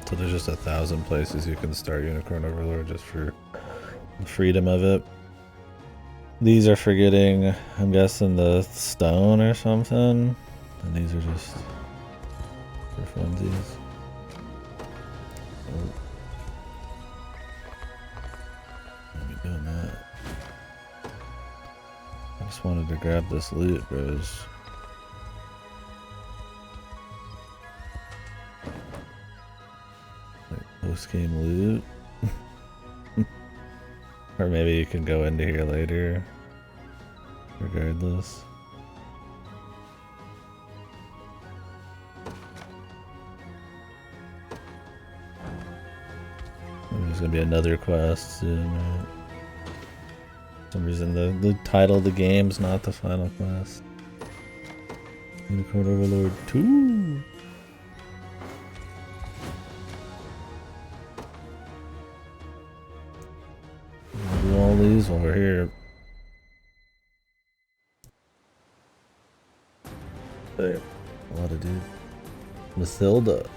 So there's just 1,000 places you can start Unicorn Overlord just for the freedom of it. These are for getting, I'm guessing, the stone or something. And these are just for funsies. Oh. I'll be doing that. I just wanted to grab this loot, bros. Post-game loot. Or maybe you can go into here later. Regardless. There's gonna be another quest soon, right? For some reason the title of the game's not the final quest. Unicorn Overlord 2. Do all these while we're here. Hey, a lot of dude. Matilda.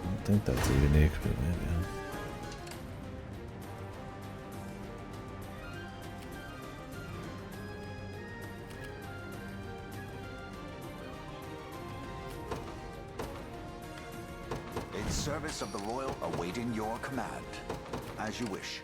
I think that's a unique, but maybe. In service of the Royal, awaiting your command. As you wish.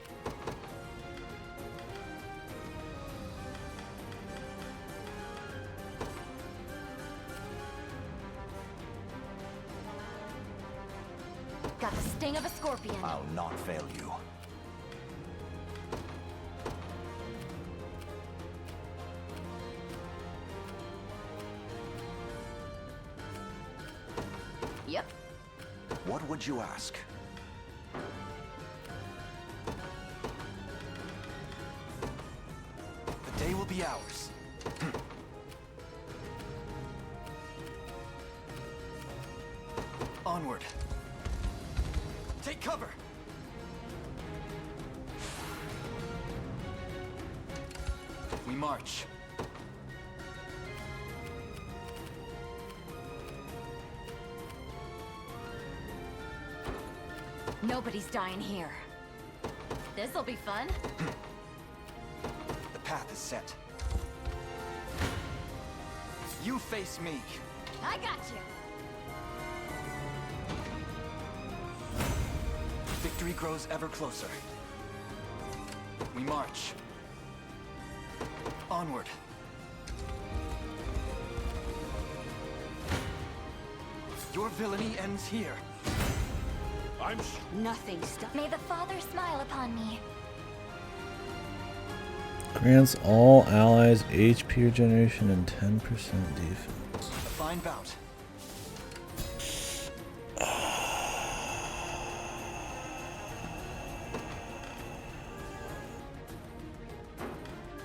Got the sting of a scorpion. I'll not fail you. What would you ask? The day will be ours. Onward. Take cover! We march. Nobody's dying here. This'll be fun. The path is set. You face me. I got you. Victory grows ever closer. We march. Onward. Your villainy ends here. Nothing May the Father smile upon me. Grants all allies HP regeneration and 10% defense. A fine bout.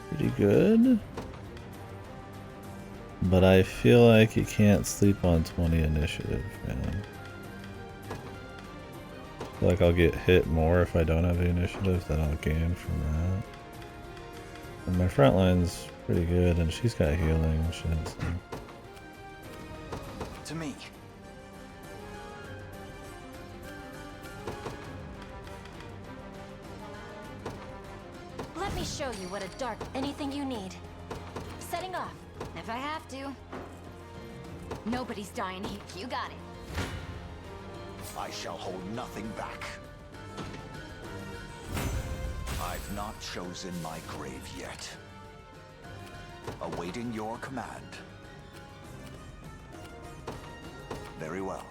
Pretty good. But I feel like you can't sleep on 20 initiative, man. I feel like I'll get hit more if I don't have the initiative than I'll gain from that. And my front line's pretty good, and she's got healing and shit, so. To me. Let me show you what a dark... Anything you need. Setting off. If I have to. Nobody's dying here. You got it. I shall hold nothing back. I've not chosen my grave yet. Awaiting your command. Very well.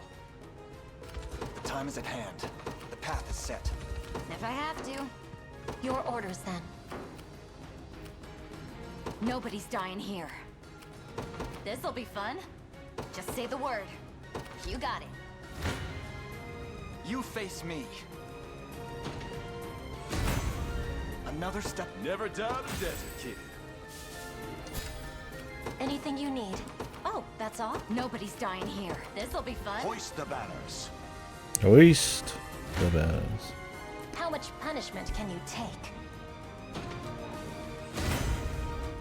The time is at hand. The path is set. If I have to. Your orders, then. Nobody's dying here. This'll be fun. Just say the word. You got it. You face me. Another step. Never doubt a desert kid. Anything you need. Oh, that's all? Nobody's dying here. This'll be fun. Hoist the banners. Hoist the banners. How much punishment can you take?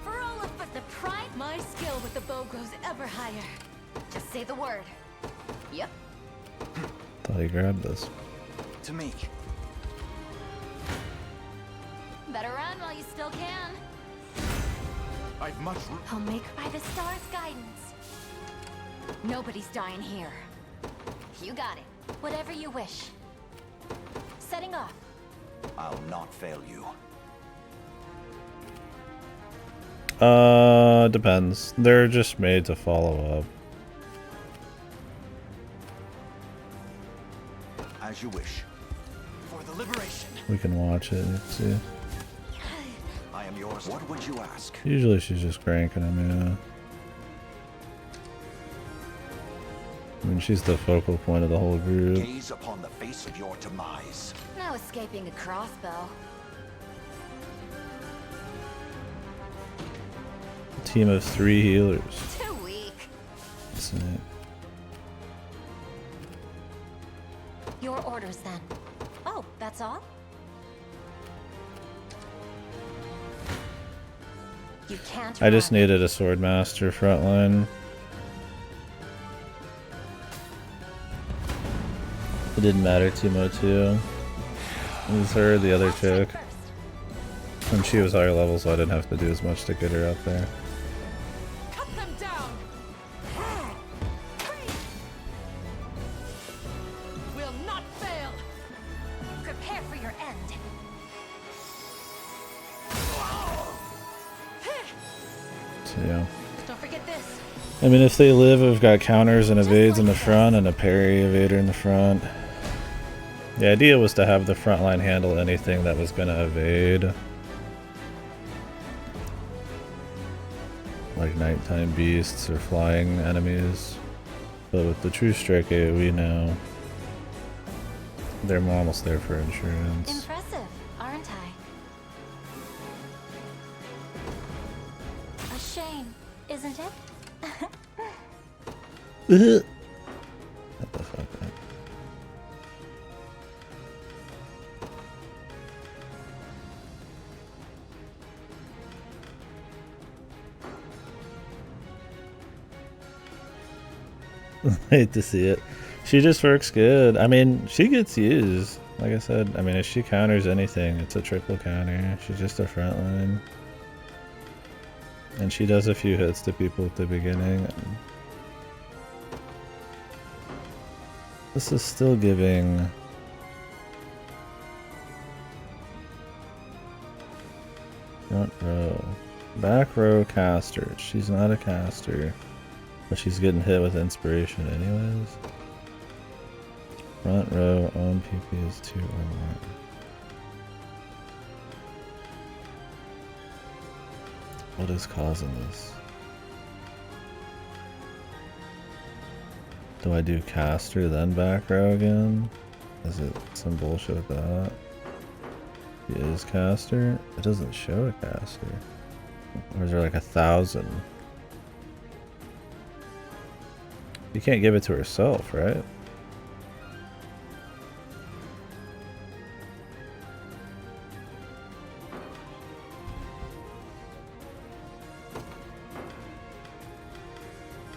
For all of but the pride, my skill with the bow grows ever higher. Just say the word. Yep. Thought he grabbed this. To me. Better run while you still can. I've much. I'll make by the stars' guidance. Nobody's dying here. You got it. Whatever you wish. Setting off. I'll not fail you. Depends. They're just made to follow up. As you wish. For the liberation. We can watch it and see. I am yours. What would you ask? Usually she's just cranking him, yeah. I mean, she's the focal point of the whole group. Gaze upon the face of your demise. No escaping a crossbow. A team of 3 healers. Too weak. That's it. Your orders then. Oh, that's all? You can't I just run. needed a sword master frontline. It didn't matter, Timo too. It was her, the other chick. And she was higher level, so I didn't have to do as much to get her up there. Cut them down. Will not fail. Prepare for your end. So yeah. Don't forget this. I mean, if they live, we've got counters and evades in the front and a parry evader in the front. The idea was to have the front line handle anything that was going to evade. Like nighttime beasts or flying enemies. But with the true strike AoE now, They're almost there for insurance. Impressive, aren't I? A shame, isn't it? What the fuck, man? Hate to see it. She just works good. I mean, she gets used. Like I said, I mean, if she counters anything, it's a triple counter. She's just a front line. And she does a few hits to people at the beginning. This is still giving... Front row. Back row caster. She's not a caster. But she's getting hit with inspiration anyways. Front row on PP is 2 or 1. What is causing this? Do I do caster then back row again? Is it some bullshit with that? He is caster? It doesn't show a caster. Or is there like 1,000? You can't give it to herself, right?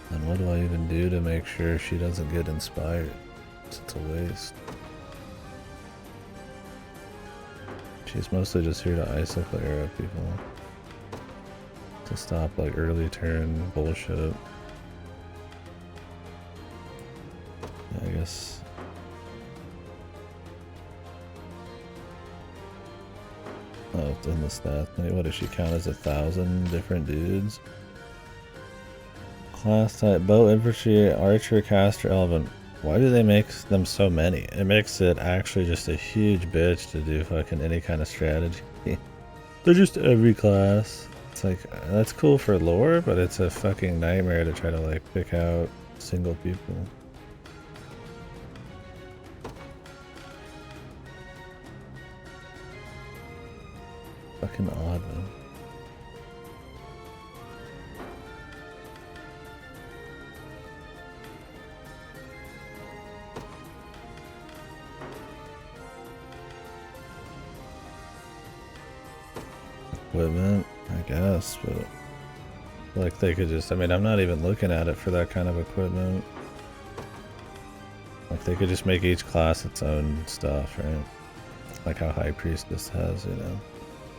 And what do I even do to make sure she doesn't get inspired? It's a waste. She's mostly just here to icicle arrow people. To stop like early turn bullshit. I guess. Oh, it's in the stats. What does she count as 1,000 different dudes? Class type, bow, infantry, archer, caster, elephant. Why do they make them so many? It makes it actually just a huge bitch to do fucking any kind of strategy. They're just every class. It's like, that's cool for lore, but it's a fucking nightmare to try to like pick out single people. Fucking odd, man. Equipment, I guess, but like they could just, I mean, I'm not even looking at it for that kind of equipment. Like they could just make each class its own stuff, right? Like how High Priestess has, you know,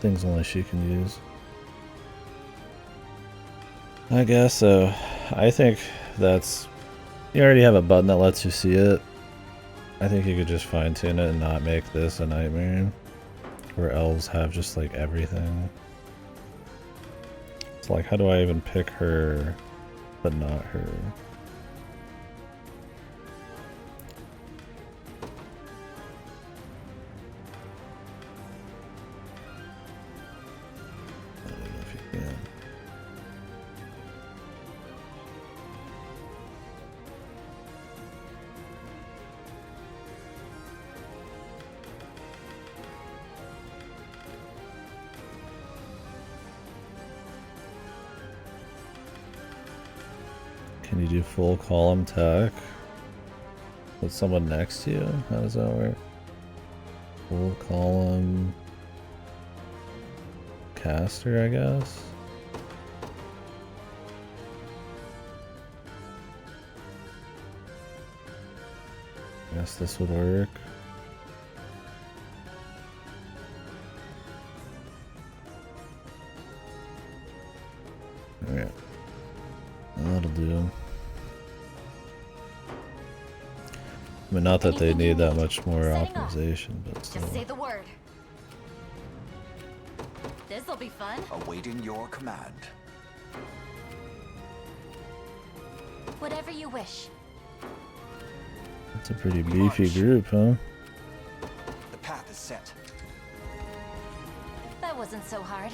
things only she can use. I guess so. I think that's, you already have a button that lets you see it. I think you could just fine tune it and not make this a nightmare. Where elves have just like everything. It's like, how do I even pick her, but not her? I don't know if you can. Can you do full column tech with someone next to you? How does that work? Full column caster, I guess. I guess this would work. Alright. That'll do. I mean, not that they need that much more optimization, but still. Just say the word. This'll be fun. Awaiting your command. Whatever you wish. It's a pretty beefy group, huh? The path is set. That wasn't so hard.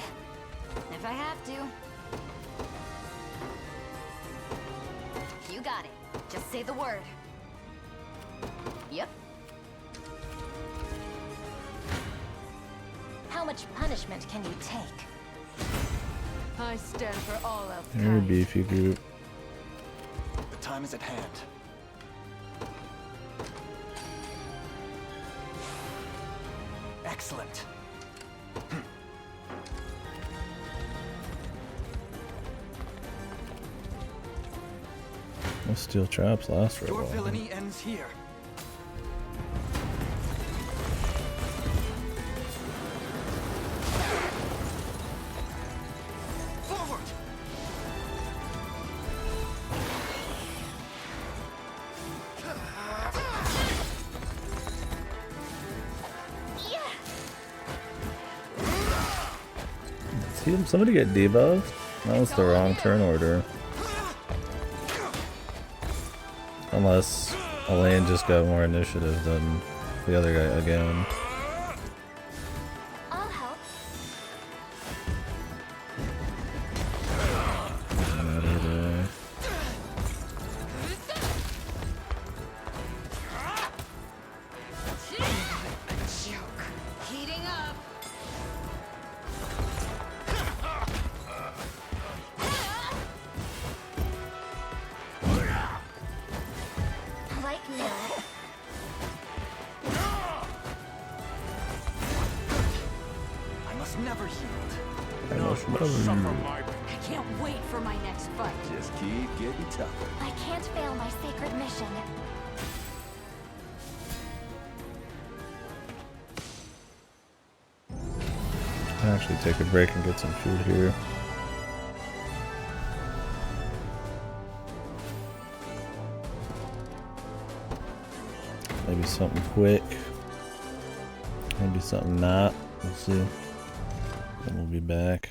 If I have to. You got it. Just say the word. Yep. How much punishment can you take? I stand for all of You're a beefy group. The time is at hand. Excellent. Those steel traps last for a Your while. villainy ends here. Forward! See somebody get debuffed? That was the wrong turn order. Unless Elaine just got more initiative than the other guy again. I'll help. Heating up. Like knew it. I must never yield. I can't wait for my next fight. Just keep getting tougher. I can't fail my sacred mission. I'll actually take a break and get some food here. Maybe something quick. Maybe something not. We'll see. Then we'll be back.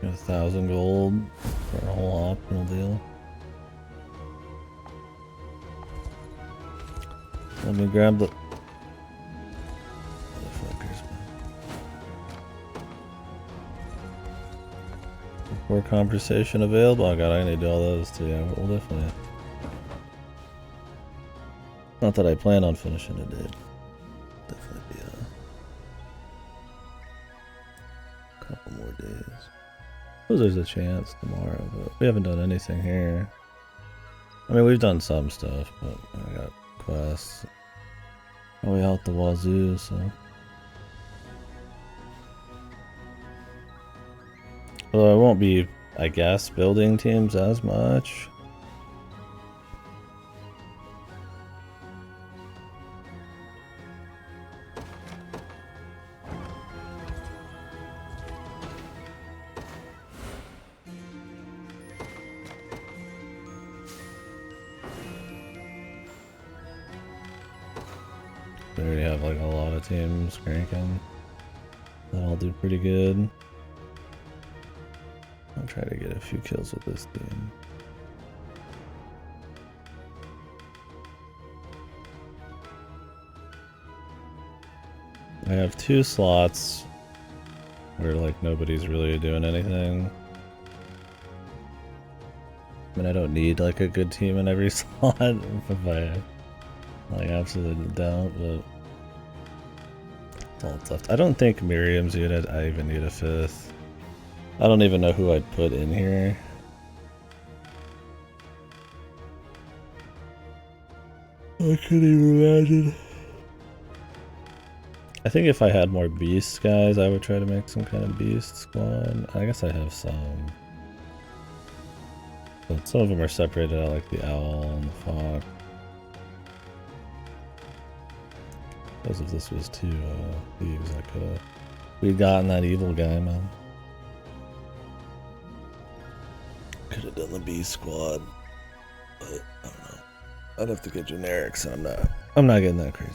Got 1,000 gold for a whole optional deal. Let me grab the motherfuckers, man. More conversation available. Oh god, I need to do all those too. Yeah, we'll definitely. Not that I plan on finishing it, dude. Definitely be a couple more days. I suppose there's a chance tomorrow, but we haven't done anything here. I mean, we've done some stuff, but I got quests probably out the wazoo, so. Although I won't be, I guess, building teams as much. We already have like a lot of teams cranking. That'll do pretty good. I'll try to get a few kills with this team. I have 2 slots where like nobody's really doing anything. I mean, I don't need like a good team in every slot if I like absolutely don't, but that's all that's left. I don't think Miriam's unit, I even need a 5th. I don't even know who I'd put in here. I couldn't even imagine. I think if I had more beast guys, I would try to make some kind of beast squad. I guess I have some. But some of them are separated out, like the owl and the fox. Because if this was 2 thieves, I could have. We'd gotten that evil guy, man. Could have done the beast squad. But I don't know. I'd have to get generics, and I'm not getting that crazy.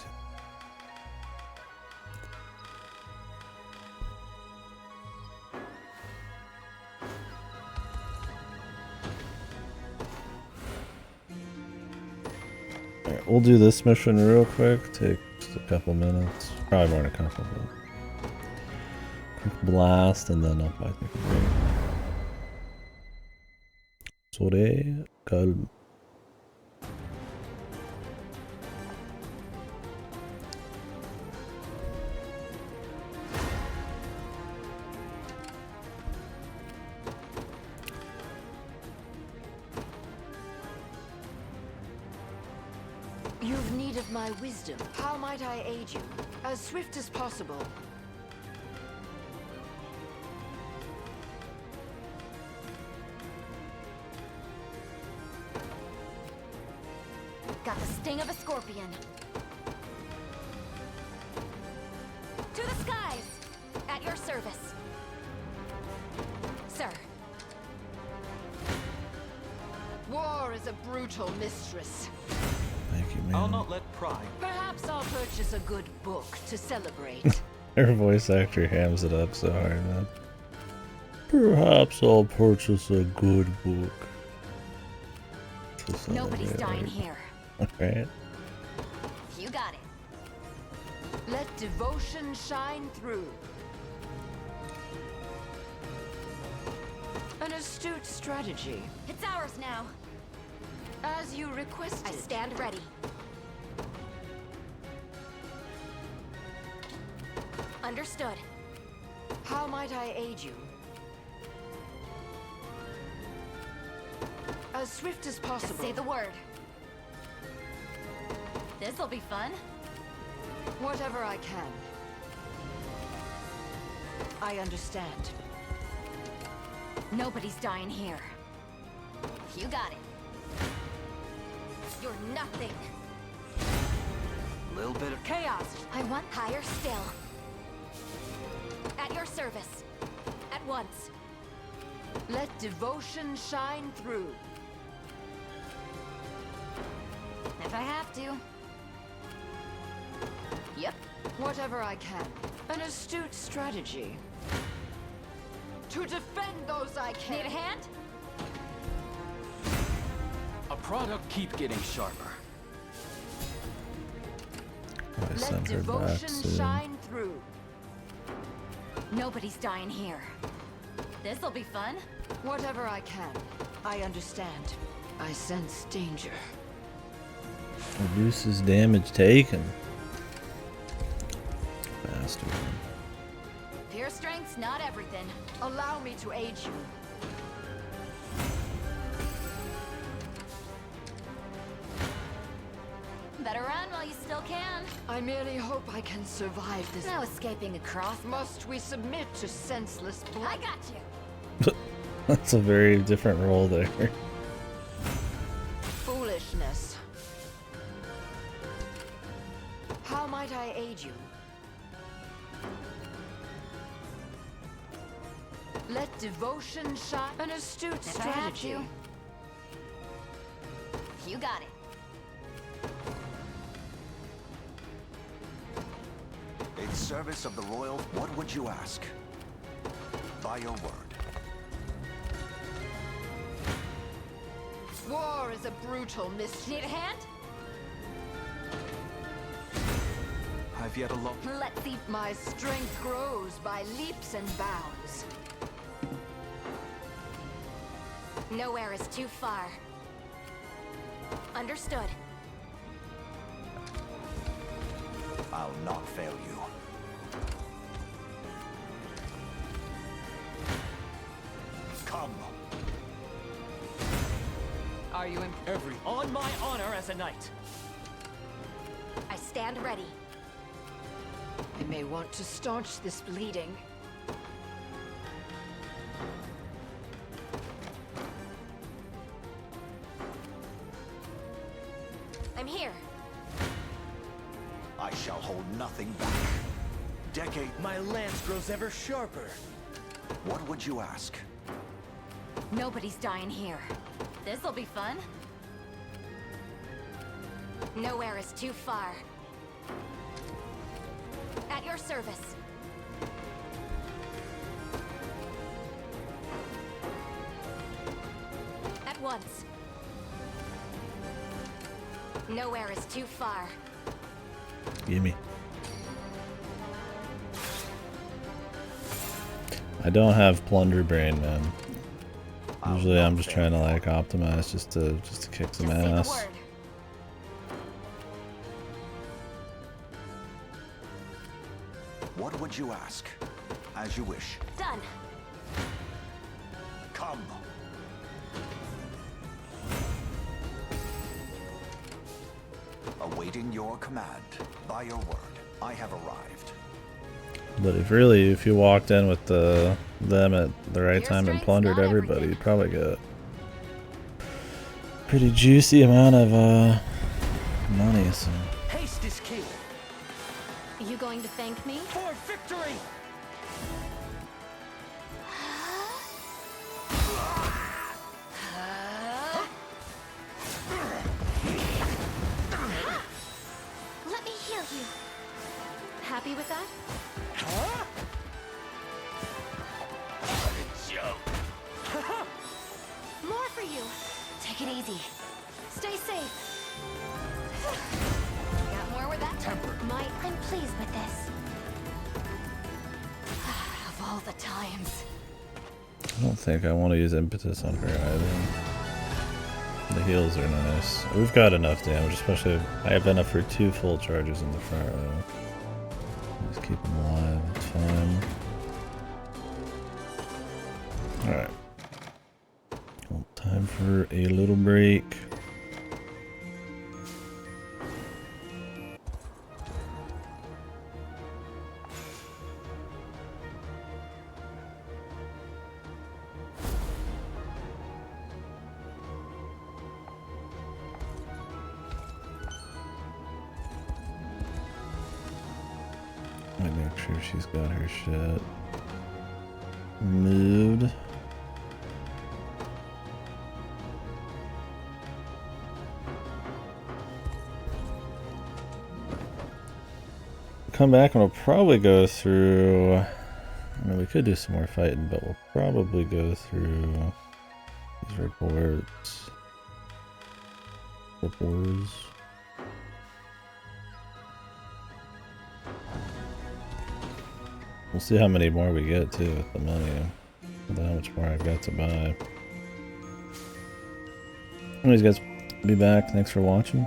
Alright, we'll do this mission real quick. Take just a couple minutes. Probably more than a couple, but quick blast, and then I'll probably take a break. Sore calme. You've need of my wisdom. How might I aid you? As swift as possible. Got the sting of a scorpion. To the skies! At your service. Sir. War is a brutal mistress. Thank you, man. I'll not let pride. Perhaps I'll purchase a good book to celebrate. Her voice actor hams it up so hard, man. Perhaps I'll purchase a good book. Nobody's dying here. Alright. You got it. Let devotion shine through. An astute strategy. It's ours now. As you requested. I stand ready. Understood. How might I aid you? As swift as possible. Just say the word. This'll be fun. Whatever I can. I understand. Nobody's dying here. You got it. You're nothing. Little bit of Chaos. I want higher still. At your service. At once. Let devotion shine through. If I have to. Yep. Whatever I can. An astute strategy. To defend those I can. Need a hand? A product keep getting sharper. I Let send her back devotion soon. shine through. Nobody's dying here. This'll be fun. Whatever I can. I understand. I sense danger. Reduces damage taken. Bastard. Pure strength's not everything. Allow me to aid you. Better run while you still can. I merely hope I can survive this. No escaping across. Must we submit to senseless blood? I got you. That's a very different role there. Foolishness. How might I aid you? Let devotion shine. An astute If I have strategy. to. You got it. In service of the royal, what would you ask? By your word. War is a brutal mistress. Need a hand? I've yet a lot. Let's see. My strength grows by leaps and bounds. Nowhere is too far. Understood. I'll not fail you. Come. Are you in? On my honor as a knight. I stand ready. I may want to staunch this bleeding. I'm here. I shall hold nothing back. Decade. My lance grows ever sharper. What would you ask? Nobody's dying here. This'll be fun. Nowhere is too far. At your service. At once. Nowhere is too far. Gimme. I don't have plunder brain, man. Usually I'm just trying to like optimize just to kick some ass. What would you ask? As you wish. Done. Come. Awaiting your command. By your word, I have arrived. But if you walked in with them at the right time and plundered everybody, you'd probably get a pretty juicy amount of money. So. Haste is king. You going to thank me? For victory! Let me heal you. Happy with that? Huh? What a joke. More for you. Take it easy. Stay safe. Got more with that? Temper. I'm pleased with this. Of all the times. I don't think I want to use impetus on her either. The heals are nice. We've got enough damage, especially I have enough for 2 full charges in the front row. Just keep them alive, it's fine. Alright. Well, time for a little break. Let me make sure she's got her shit moved. Come back and we'll probably go through. I mean, we could do some more fighting, but we'll probably go through these reports. We'll see how many more we get too with the money. How much more I've got to buy. Anyways, guys, be back. Thanks for watching.